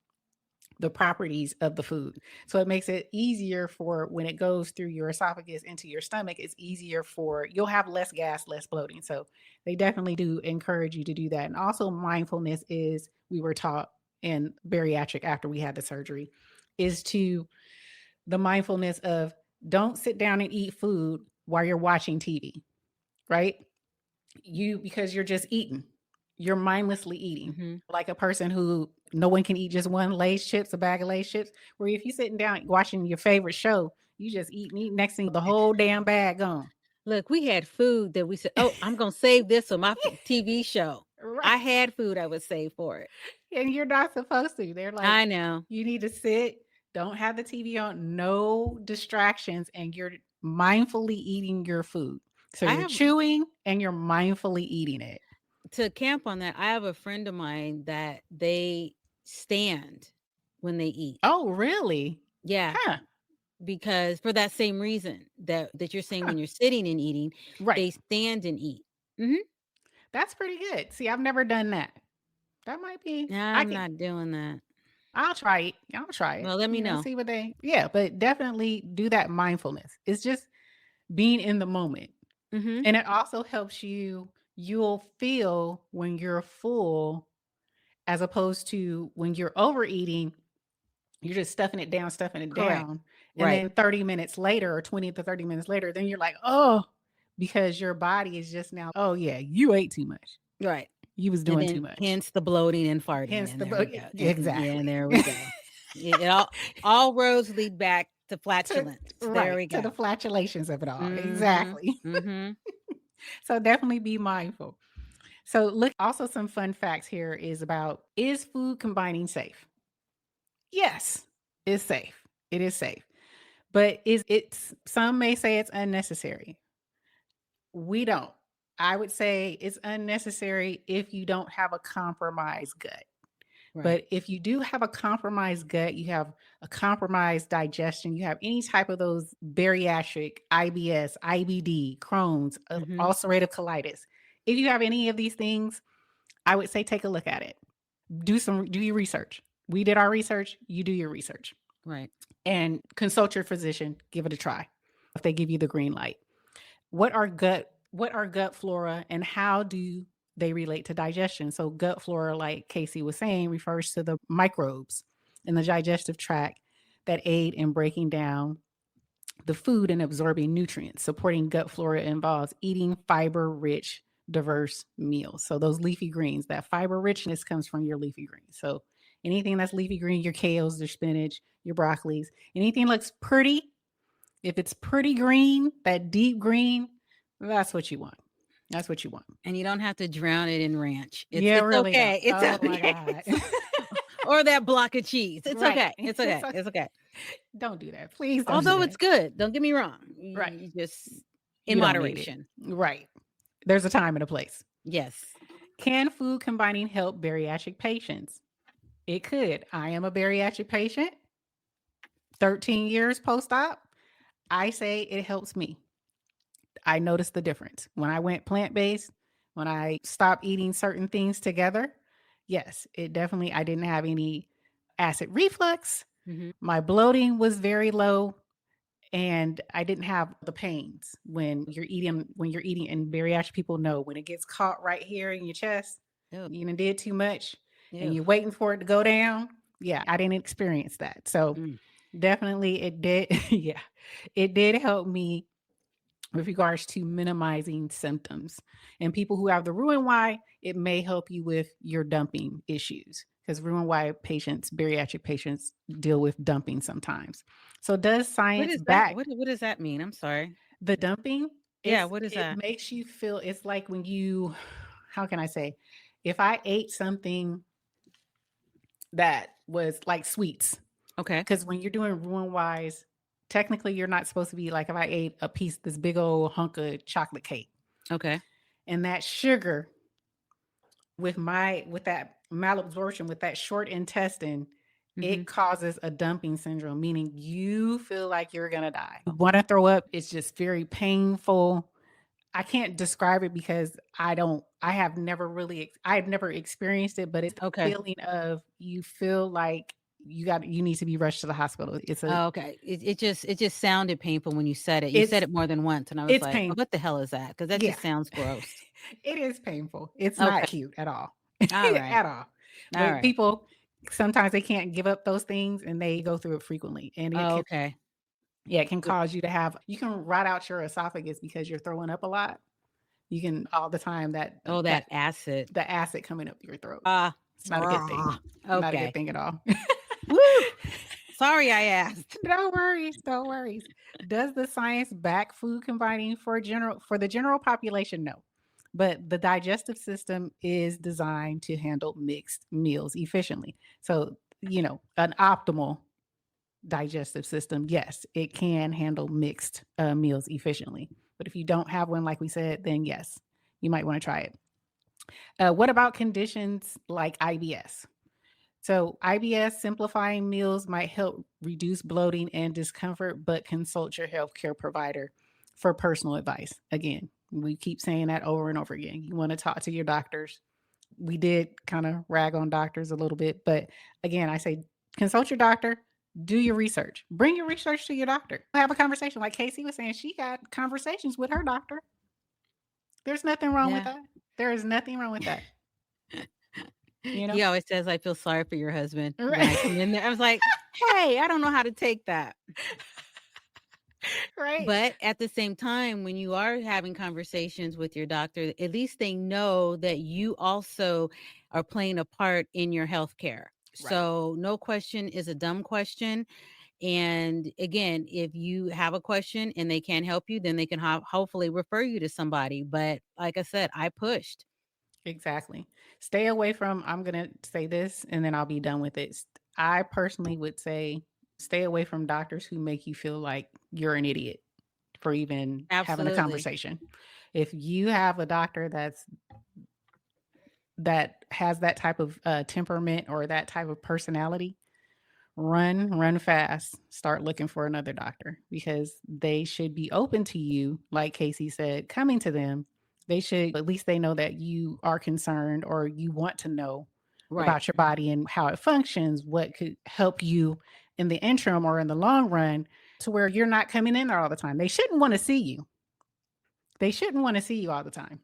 the properties of the food. So it makes it easier for when it goes through your esophagus into your stomach, it's easier you'll have less gas, less bloating. So they definitely do encourage you to do that. And also mindfulness we were taught in bariatric after we had the surgery, is to the mindfulness of don't sit down and eat food while you're watching TV, right? Because you're just eating. You're mindlessly eating, like a person who no one can eat just one Lay's chips, a bag of Lay's chips. Where if you're sitting down watching your favorite show, you just eat and eat. Next thing, the whole damn bag gone. Look, we had food that we said, oh, I'm going to save this for my TV show. Right. I had food I would save for it. And you're not supposed to. They're like, I know. You need to sit, don't have the TV on, no distractions, and you're mindfully eating your food. So you're chewing and you're mindfully eating it. To camp on that, I have a friend of mine that they stand when they eat. Oh, really? Yeah, Huh. because for that same reason that you're saying Huh. when you're sitting and eating, Right. they stand and eat. Hmm. That's pretty good. See, I've never done that. That might be. I'm not doing that. I'll try it. I'll try it. Well, let me know. See what they. Yeah, but definitely do that mindfulness. It's just being in the moment, Hmm. and it also helps you. You'll feel when you're full, as opposed to when you're overeating. You're just stuffing it down, Correct. and Right. then 30 minutes later, or 20 to 30 minutes later, then you're like, oh, because your body is just now. Oh yeah, you ate too much. Right. You was And doing then too much. hence the bloating and farting. Hence and the there we bloat- go. exactly. And there we go. It all roads lead back to flatulence. There Right, we to the go. flatulations of it all. Mhm, Exactly. mhm. So definitely be mindful. So look, also some fun facts here is food combining safe? Yes, it's safe. It is safe. But some may say it's unnecessary. We don't. I would say it's unnecessary if you don't have a compromised gut. Right. But if you do have a compromised gut, you have a compromised digestion, you have any type of those bariatric, IBS, IBD, Crohn's, Mhm. ulcerative colitis. If you have any of these things, I would say take a look at it. Do your research. We did our research, you do your research. Right. And consult your physician, give it a try. If they give you the green light. What are gut flora and how do they relate to digestion? So gut flora, like KayCee was saying, refers to the microbes in the digestive tract that aid in breaking down the food and absorbing nutrients. Supporting gut flora involves eating fiber-rich, diverse meals. So those leafy greens, that fiber richness comes from your leafy greens. So anything that's leafy green, your kales, your spinach, your broccolis, anything looks pretty. If it's pretty green, that deep green, that's what you want. That's what you want. And you don't have to drown it in ranch. It's really okay. don't. It's Oh my okay. God. Or that block of cheese. It's Right. okay. It's okay. It's okay. It's okay. Don't do that. Please don't. Although do it's that. good. Don't get me wrong. Right. You just You in don't need it. moderation. Right. There's a time and a place. Yes. Can food combining help bariatric patients? It could. I am a bariatric patient. 13 years post-op. I say it helps me. I noticed the difference. When I went plant-based, when I stopped eating certain things together, yes, it definitely, I didn't have any acid reflux. Mhm. My bloating was very low and I didn't have the pains when you're eating, and bariatric people know when it gets caught right here in your chest, Ew. you done did too much and Ew. you're waiting for it to go down. Yeah, I didn't experience that. So Mm. definitely it did. Yeah, it did help me with regards to minimizing symptoms. And people who have the Roux-en-Y, it may help you with your dumping issues because Roux-en-Y patients, bariatric patients, deal with dumping sometimes. So does What science is that? back What does that mean? I'm sorry. the dumping? Yeah, what is that? It makes you feel, it's like when you, how can I say, if I ate something that was like sweets, Okay. because when you're doing Roux-en-Ys, technically you're not supposed to be like if I ate a piece, this big old hunk of chocolate cake. Okay. And that sugar with that malabsorption, with that short intestine, Mhm. it causes a dumping syndrome, meaning you feel like you're gonna die. You want to throw up. It's just very painful. I can't describe it because I have never experienced it, but it's a Okay. feeling of you feel like you need to be rushed to the hospital. Oh, okay. It just sounded painful when you said it. You said It's it more than once, and I was it's like, painful. "What the hell is that?" Because that Yeah. just sounds gross. It is painful. It's Okay. not cute at all. All right. At all. All But right. people sometimes they can't give up those things and they go through it frequently. And Oh, okay. it can cause you can rot out your esophagus because you're throwing up a lot. You can all the time that acid. the acid coming up your throat. Ah, It's not a good thing. Not a okay. good thing at all. Woo! Sorry, I asked. No worries. No worries. Does the science back food combining for the general population? No. But the digestive system is designed to handle mixed meals efficiently. So, an optimal digestive system, yes, it can handle mixed meals efficiently. But if you don't have one, like we said, then yes, you might want to try it. What about conditions like IBS? So IBS simplifying meals might help reduce bloating and discomfort, but consult your healthcare provider for personal advice. Again, we keep saying that over and over again. You want to talk to your doctors. We did kind of rag on doctors a little bit, but again, I say consult your doctor, do your research, bring your research to your doctor, have a conversation. Like KayCee was saying, she got conversations with her doctor. There's nothing wrong with Yeah. that. There is nothing wrong with that. You know? He always says, I feel sorry for your husband. When I Right. come in there, I was like, hey, I don't know how to take that. Right. But at the same time, when you are having conversations with your doctor, at least they know that you also are playing a part in your healthcare. Right. So no question is a dumb question. And again, if you have a question and they can't help you, then they can hopefully refer you to somebody. But like I said, I pushed. Exactly. Stay away from, I'm going to say this and then I'll be done with it. I personally would say stay away from doctors who make you feel like you're an idiot for even having a Absolutely. conversation. If you have a doctor that has that type of temperament or that type of personality, run fast, start looking for another doctor because they should be open to you. Like KayCee said, coming to them, they should, at least they know that you are concerned or you want to know Right. about your body and how it functions, what could help you in the interim or in the long run to where you're not coming in there all the time. They shouldn't want to see you. They shouldn't want to see you all the time.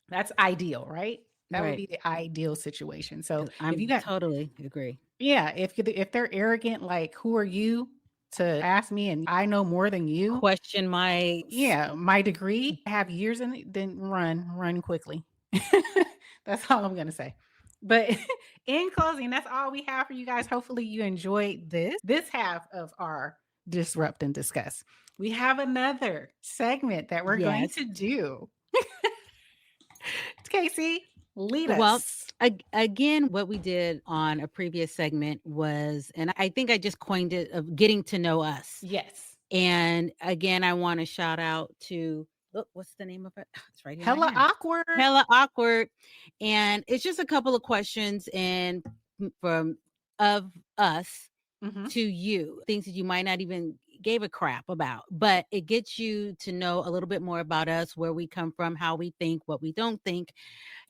That's ideal, right? That would Right. be the ideal situation. So I'm if you got, totally agree. yeah, if they're arrogant, like who are you to ask me and I know more than you? Question my My degree, I have years in it, then run quickly. That's all I'm gonna say. But in closing, that's all we have for you guys. Hopefully you enjoyed this half of our Disrupt and Discuss. We have another segment that we're going Yes. to do. KayCee, lead Well, us. again, what we did on a previous segment was, and I think I just coined it, of getting to know us. Yes. And again, I want to shout out to, look, what's the name of it? It's right here. Hella awkward. Hella awkward. And it's just a couple of questions and from of us Mhm. to you, things that you might not even gave a crap about, but it gets you to know a little bit more about us, where we come from, how we think, what we don't think,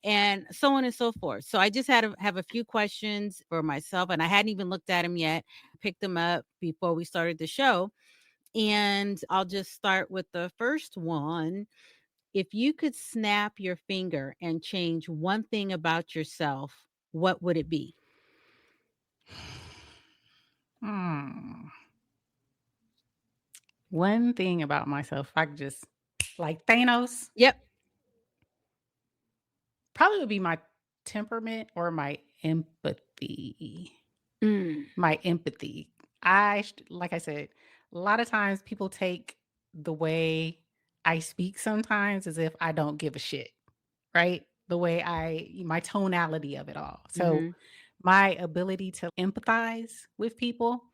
and so on and so forth. So I just had to have a few questions for myself, and I hadn't even looked at them yet. Picked them up before we started the show. And I'll just start with the first one. If you could snap your finger and change one thing about yourself, what would it be? One thing about myself, I could just like Thanos, Yep. probably would be my temperament or my empathy. Mm. My empathy. Like I said, a lot of times people take the way I speak sometimes as if I don't give a shit, right? The way my tonality of it all. So Mhm. my ability to empathize with people,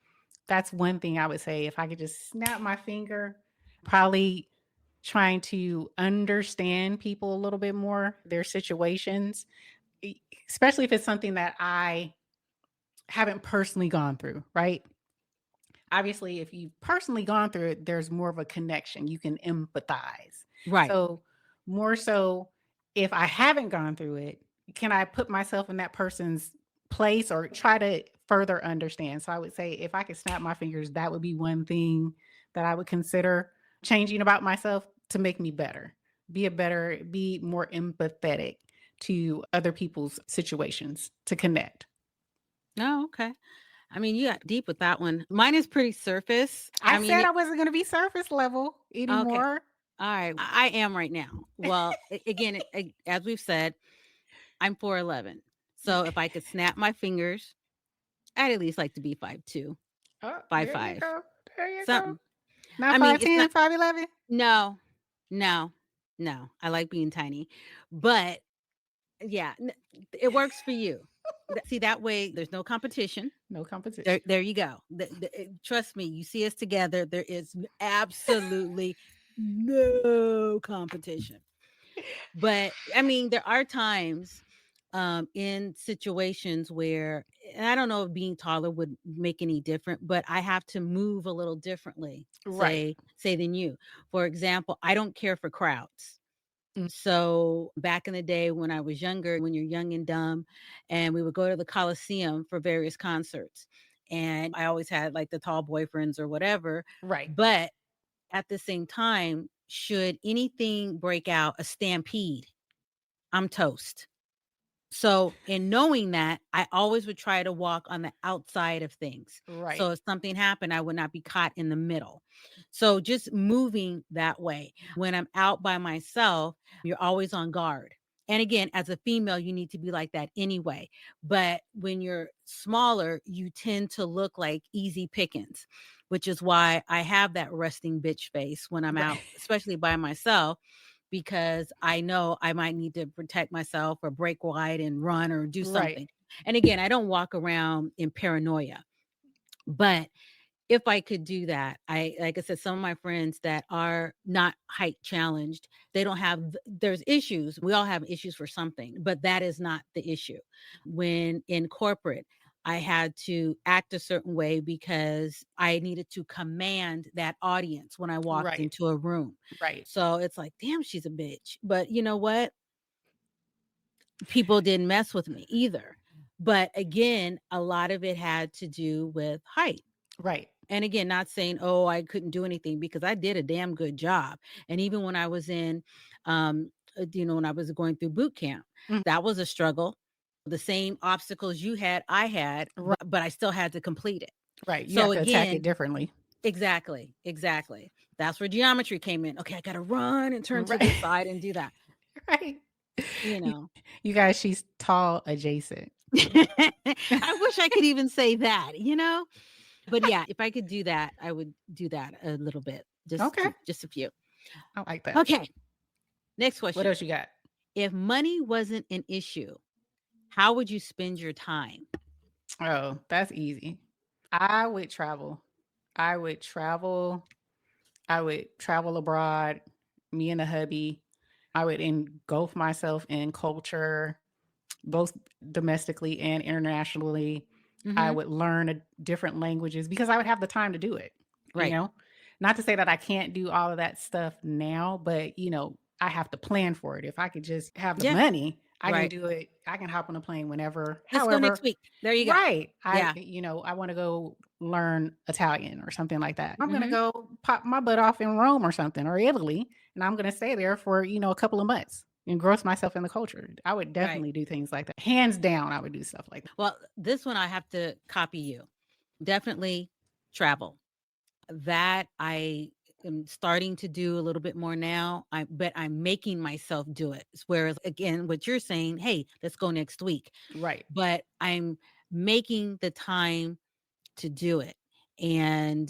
that's one thing I would say. If I could just snap my finger, probably trying to understand people a little bit more, their situations, especially if it's something that I haven't personally gone through, right? Obviously, if you've personally gone through it, there's more of a connection. You can empathize. Right. So, more so, if I haven't gone through it, can I put myself in that person's place or try to further understand? So, I would say if I could snap my fingers, that would be one thing that I would consider changing about myself to make me better, be more empathetic to other people's situations to connect. Oh, okay. I mean, you got deep with that one. Mine is pretty surface. I mean, said I wasn't going to be surface level okay. anymore. All right. I am right now. Well, again, as we've said, I'm 4'11". So if I could snap my fingers, I'd at least like to be 5'2", Oh, 5'5". there you go. There you Something. go. Not I mean, it's 5'10", not. 5'11"? No. I like being tiny, but yeah, it works for you. See, that way there's no competition. No competition. There you go. Trust me, you see us together, there is absolutely no competition. But I mean, there are times in situations where and I don't know if being taller would make any different, but I have to move a little differently, Right. say than you. For example, I don't care for crowds. Mm. So back in the day when I was younger, when you're young and dumb, and we would go to the Coliseum for various concerts, and I always had like the tall boyfriends or whatever. Right. But at the same time, should anything break out, a stampede, I'm toast. So in knowing that, I always would try to walk on the outside of things. Right. So if something happened, I would not be caught in the middle. So just moving that way. When I'm out by myself, you're always on guard. And again, as a female, you need to be like that anyway. But when you're smaller, you tend to look like easy pickings, which is why I have that resting bitch face when I'm out, Right. especially by myself, because I know I might need to protect myself or break wide and run or do Right. something. And again, I don't walk around in paranoia, but if I could do that, like I said, some of my friends that are not height challenged, they don't have, there's issues. We all have issues for something, but that is not the issue. When in corporate, I had to act a certain way because I needed to command that audience when I walked Right. into a room. Right. So it's like, damn, she's a bitch. But you know what? People didn't mess with me either. But again, a lot of it had to do with height. Right. And again, not saying, oh, I couldn't do anything, because I did a damn good job. And even when I was in, when I was going through boot camp, Mm. that was a struggle. The same obstacles you had, I had, Right. but I still had to complete it. Right. You So have to attack again, it differently. exactly. That's where geometry came in. Okay, I got to run and turn to the Right. side and do that. Right. You know, You guys, she's tall adjacent. I wish I could even say that, but yeah, if I could do that, I would do that a little bit. Okay. Just a few. I like that. Okay. Next What question. else you got? If money wasn't an issue, how would you spend your time? Oh, that's easy. I would travel. I would travel abroad, me and a hubby. I would engulf myself in culture, both domestically and internationally. I Mhm. would learn different languages because I would have the time to do it. You Right. know, not to say that I can't do all of that stuff now, but I have to plan for it. If I could just have the Yeah. money, I Right. can do it. I can hop on a plane whenever. Let's go next However, week. There you go. right. Yeah. I want to go learn Italian or something like that. I'm going to Mhm. go pop my butt off in Rome or something, or Italy, and I'm going to stay there for, a couple of months, engross myself in the culture. I would Right. definitely do things like that. Hands down, I would do stuff like that. Well, this one I have to copy you. Definitely travel. That I am starting to do a little bit more now. But I'm making myself do it. Whereas again, what you're saying, hey, let's go next week. Right. But I'm making the time to do it. And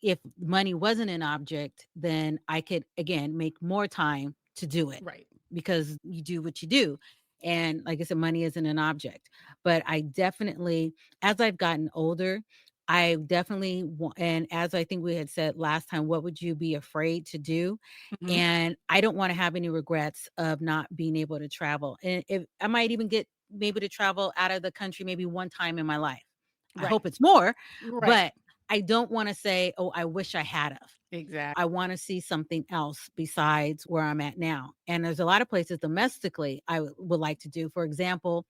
if money wasn't an object, then I could again make more time to do it, Right. because you do what you do. And like I said, money isn't an object. But I definitely, as I've gotten older, I definitely want, and as I think we had said last time, what would you be afraid to do? Mhm. And I don't want to have any regrets of not being able to travel. And if I might even get maybe to travel out of the country maybe one time in my life. I Right. hope it's more, Right. but I don't want to say, oh, I wish I had of. Exactly. I want to see something else besides where I'm at now. And there's a lot of places domestically I would like to do. For example,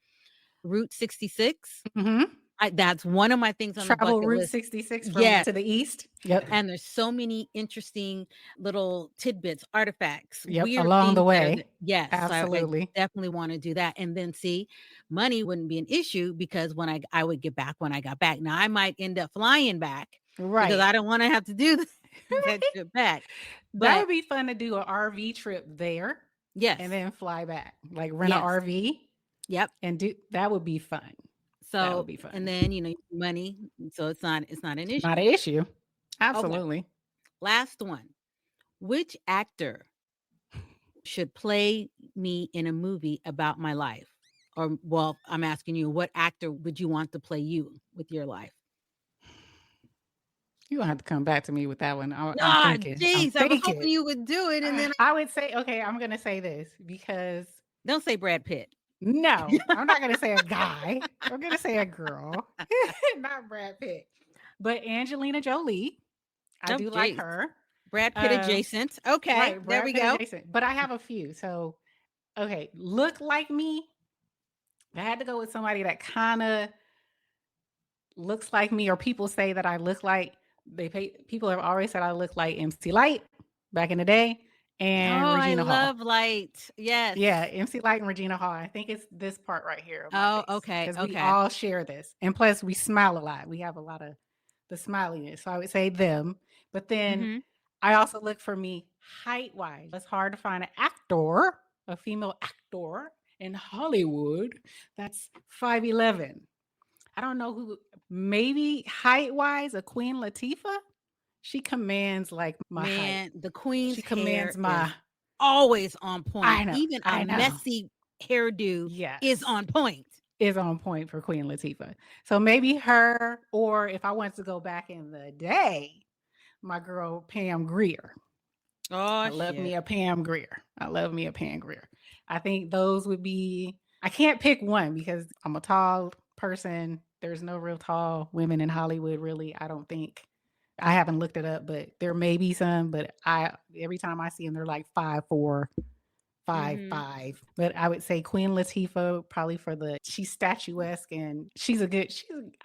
Route 66. Mhm. That's one of my things on the Travel bucket Route list. 66 from Yes. to the east. Yep. And there's so many interesting little tidbits, artifacts, Yep. weird Along the things there way. that- yes, I Absolutely. definitely want to do that. And then see, money wouldn't be an issue because when I would get back when I got back. Now I might end up flying back because Right. I don't want to have to do that trip back. That But would be fun to do an RV trip there yes, and then fly back. Like rent an yes, RV yep. and do that would be fun. That So would be and fun. then money, so it's not an issue. Not an issue. Okay, Absolutely. last one. Which actor should play me in a movie about my life? Or, well, I'm asking you, what actor would you want to play you with your life? You don't have to come back to me with that one. I'm Ah, thinking. I'm jeez, I was hoping thinking. you would do it, and then I would say, okay, I'm gonna say this because don't say Brad Pitt. No, I'm not gonna say a guy. I'm gonna say a girl, not Brad Pitt, but Angelina Jolie. I Oh, do like geez. her. Brad Pitt adjacent. Okay, Right, there Brad we Pitt go. adjacent. But I have a few. So, okay, look like me. I had to go with somebody that kind of looks like me, or people say that I look like. People have always said I look like MC Light back in the day, Oh, and I Regina Hall. love light. Yes. Yeah, MC Light and Regina Hall. I think it's this part right here of my Oh, face. okay, Because we okay. all share this. And plus, we smile a lot. We have a lot of the smiliness. So I would say them. But then Mhm. I also look for me height wise. It's hard to find an actor, a female actor in Hollywood that's 5'11. I don't know who, maybe height wise, a Queen Latifah. She commands like my height. Man, the queen's She hair commands is my, always on point. I know, Even a I know. messy hairdo is Yes. on point. Is on point for Queen Latifah. So maybe her, or if I wanted to go back in the day, my girl Pam Grier. Oh, I love me a Pam Grier. I love me a Pam Grier. I think those would be, I can't pick one because I'm a tall person. There's no real tall women in Hollywood, really. I don't think. I haven't looked it up, but there may be some, but every time I see them, they're like 5'4", 5'5". Mhm. But I would say Queen Latifah, probably she's statuesque and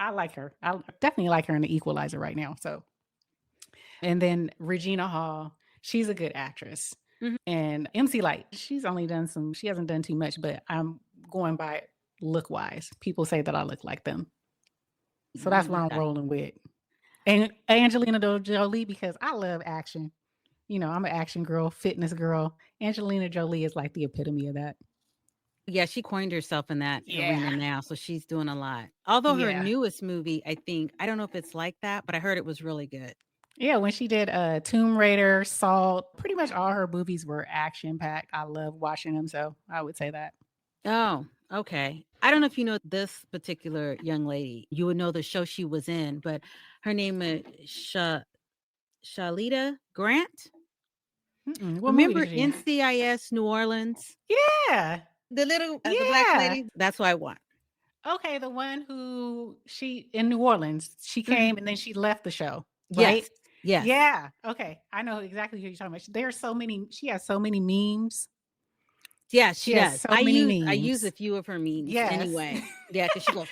I like her. I definitely like her in The Equalizer right now. So, and then Regina Hall, she's a good actress. Mhm. And MC Light, she hasn't done too much, but I'm going by look wise. People say that I look like them. So that's what I'm rolling with. And Angelina Jolie, because I love action. You know, I'm an action girl, fitness girl. Angelina Jolie is like the epitome of that. Yeah, she coined herself in that arena now, so she's doing a lot. Although her Yeah. newest movie, I don't know if it's like that, but I heard it was really good. Yeah, when she did Tomb Raider, Salt, pretty much all her movies were action packed. I love watching them, so I would say that. Oh, okay. I don't know if you know this particular young lady. You would know the show she was in, but her name is Shalita Grant. What movie Remember did she in? NCIS New Orleans? Yeah. The black Yeah. lady? That's who I want. Okay, the one who in New Orleans, she came and then she left the show, right? Yes. Yes. Yeah. Okay. I know exactly who you're talking about. She has so many memes. Yeah, she has does. so I many use a memes. few of her memes Yes. anyway. Yeah, because she goes,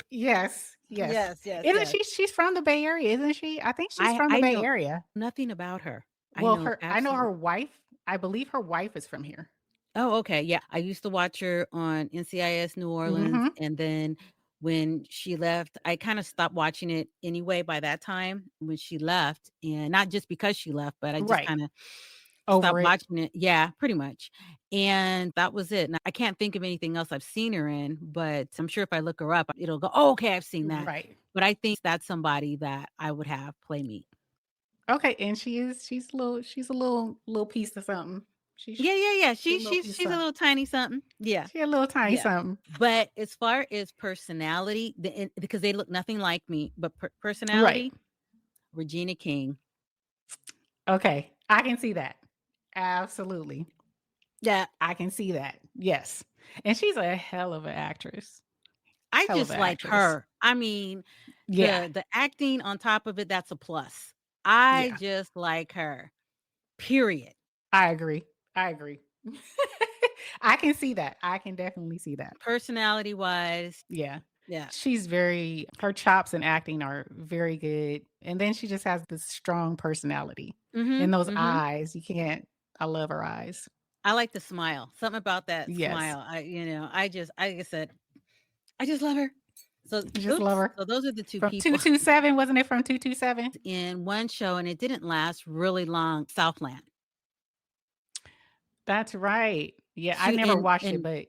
Yes. yes. Isn't she's from the Bay Area, isn't she? I think she's from the Bay Area. Nothing about her. Well, I know her wife. I believe her wife is from here. Oh, okay. Yeah. I used to watch her on NCIS New Orleans. And then when she left, I kind of stopped watching it anyway by that time when she left. And not just because she left, but I just kind of stopped watching it. Yeah, pretty much. And that was it. And I can't think of anything else I've seen her in, but I'm sure if I look her up, it'll go, oh, okay, I've seen that. Right. But I think that's somebody that I would have play me. Okay. And she's a little piece of something. Yeah. She's a little tiny something. Yeah. She's a little tiny something. But as far as personality, because they look nothing like me, but personality, Regina King. Okay. I can see that. Absolutely. Yeah. I can see that. Yes. And she's a hell of an actress. I just like her. I mean, the acting on top of it, that's a plus. I just like her. Period. I agree. I can see that. I can definitely see that. Personality wise. Yeah. Yeah. Her chops in acting are very good. And then she just has this strong personality. And those eyes, I love her eyes. I like the smile. Something about that smile. I just love her. So love her. So those are the two from people. 227, wasn't it from 227? In one show, and it didn't last really long. Southland. That's right. Yeah, I never watched it, but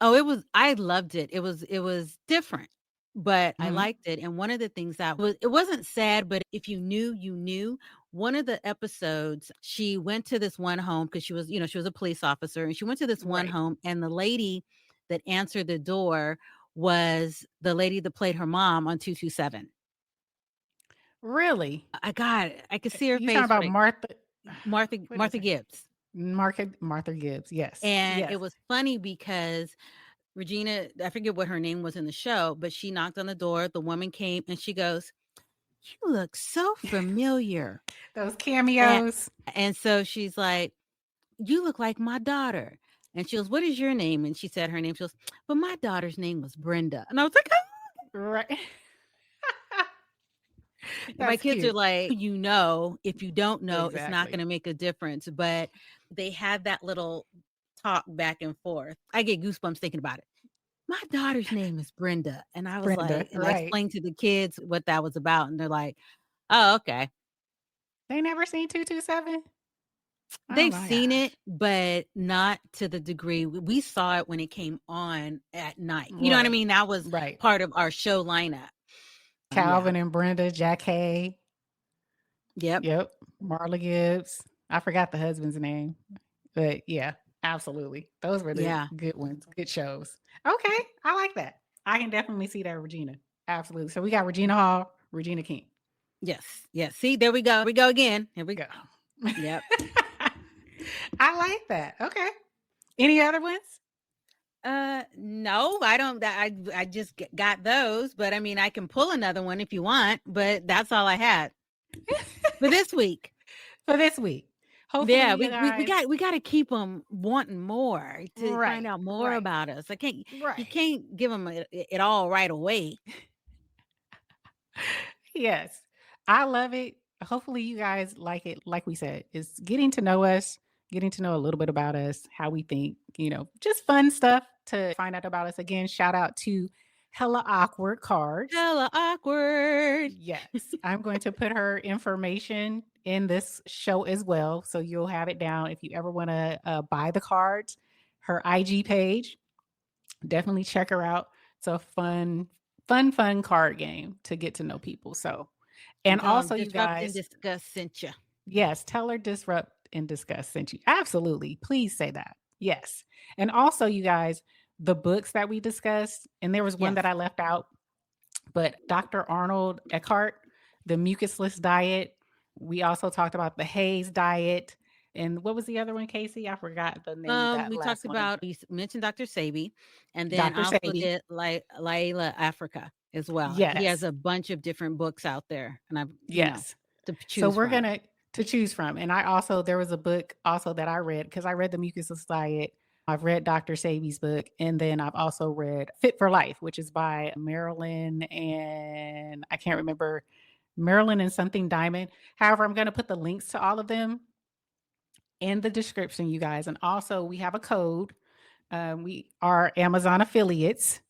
I loved it. It was different, but I liked it. And one of the things it wasn't sad, but if you knew, you knew. One of the episodes, she went to this one home because she was a police officer, and she went to this one home, and the lady that answered the door was the lady that played her mom on 227. Really? I could see her face. Talking about Martha Gibbs. Martha Gibbs, yes. And it was funny because Regina, I forget what her name was in the show, but she knocked on the door. The woman came and she goes, "You look so familiar." Those And, cameos. and so she's like, "You look like my daughter." And she goes, "What is your name?" And she said her name. She goes, "But my daughter's name was Brenda." And I was like, Right. and my That's kids are cute. like, if you don't know, it's not Exactly. going to make a difference. But they had that little talk back and forth. I get goosebumps thinking about it. My daughter's name is Brenda. And I was Brenda, like, and I right. explained to the kids what that was about. And they're like, "Oh, okay." They never seen 227? Oh They've my seen gosh. it, but not to the degree we saw it when it came on at night. You know what I Right. mean? That was Right. part of our show lineup. Yeah. Calvin and Brenda, Jack Hay. Yep. Yep. Marla Gibbs. I forgot the husband's name. But yeah, absolutely. Those were the Yeah. good ones, good shows. Okay. I like that. I can definitely see that, Regina. Absolutely. So we got Regina Hall, Regina King. Yes. Yes. See, there we go. We go again. Here we Go. Yep. I like that. Okay. Any other ones? No, I don't. I just got those, but I mean, I can pull another one if you want, but that's all I had for this week. For this week. Hopefully, Yeah, you guys. we got to keep them wanting more to find Right. out more Right. about us. You Right. can't give them it all right away. Yes. I love it. Hopefully you guys like it. Like we said, it's getting to know us, getting to know a little bit about us, how we think, just fun stuff to find out about us. Again, shout out to Hella Awkward Cards. Hella awkward. Yes. I'm going to put her information in this show as well. So you'll have it down if you ever want to buy the cards. Her IG page, definitely check her out. It's a fun card game to get to know people. So, and also you Disrupt and guys, Discuss sent you. yes, tell her Disrupt and Discuss sent you. Absolutely. Please say that. Yes. And also you guys, the books that we discussed, and there was one that I left out, but Dr. Arnold Eckhart, the mucusless diet. We also talked about the Hayes diet. And what was the other one, KayCee? I forgot the name of that We last talked one. about, you mentioned Dr. Sabi, and then Dr. I also Sadie. did Laila Africa as well. Yes. He has a bunch of different books out there, and I've Yes. to choose So we're from. gonna to choose from. And there was a book also that I read because I read the mucusless diet. I've read Dr. Sabi's book, and then I've also read Fit for Life, which is by Marilyn and I can't remember Marilyn and something Diamond. However, I'm going to put the links to all of them in the description, you guys. And also, we have a code. We are Amazon affiliates.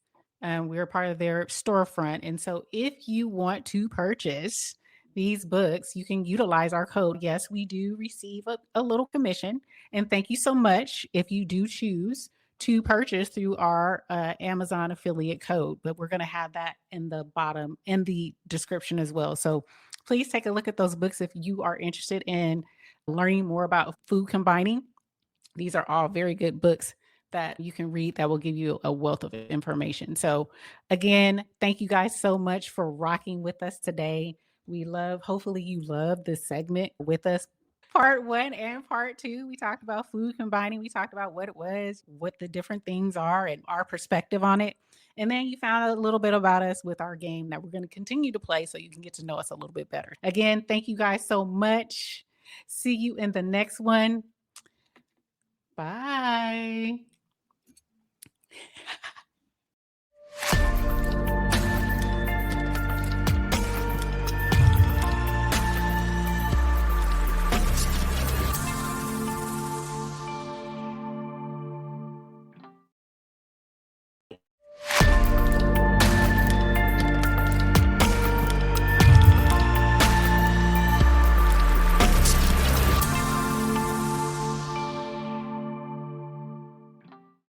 We're part of their storefront. And so, if you want to purchase these books, you can utilize our code. Yes, we do receive a little commission. And thank you so much if you do choose to purchase through our Amazon affiliate code. But we're going to have that in the bottom in the description as well. So please take a look at those books if you are interested in learning more about food combining. These are all very good books that you can read that will give you a wealth of information. So again, thank you guys so much for rocking with us today. Hopefully you love this segment with us. Part 1 and part 2, we talked about food combining. We talked about what it was, what the different things are, and our perspective on it. And then you found a little bit about us with our game that we're going to continue to play so you can get to know us a little bit better. Again, thank you guys so much. See you in the next one. Bye.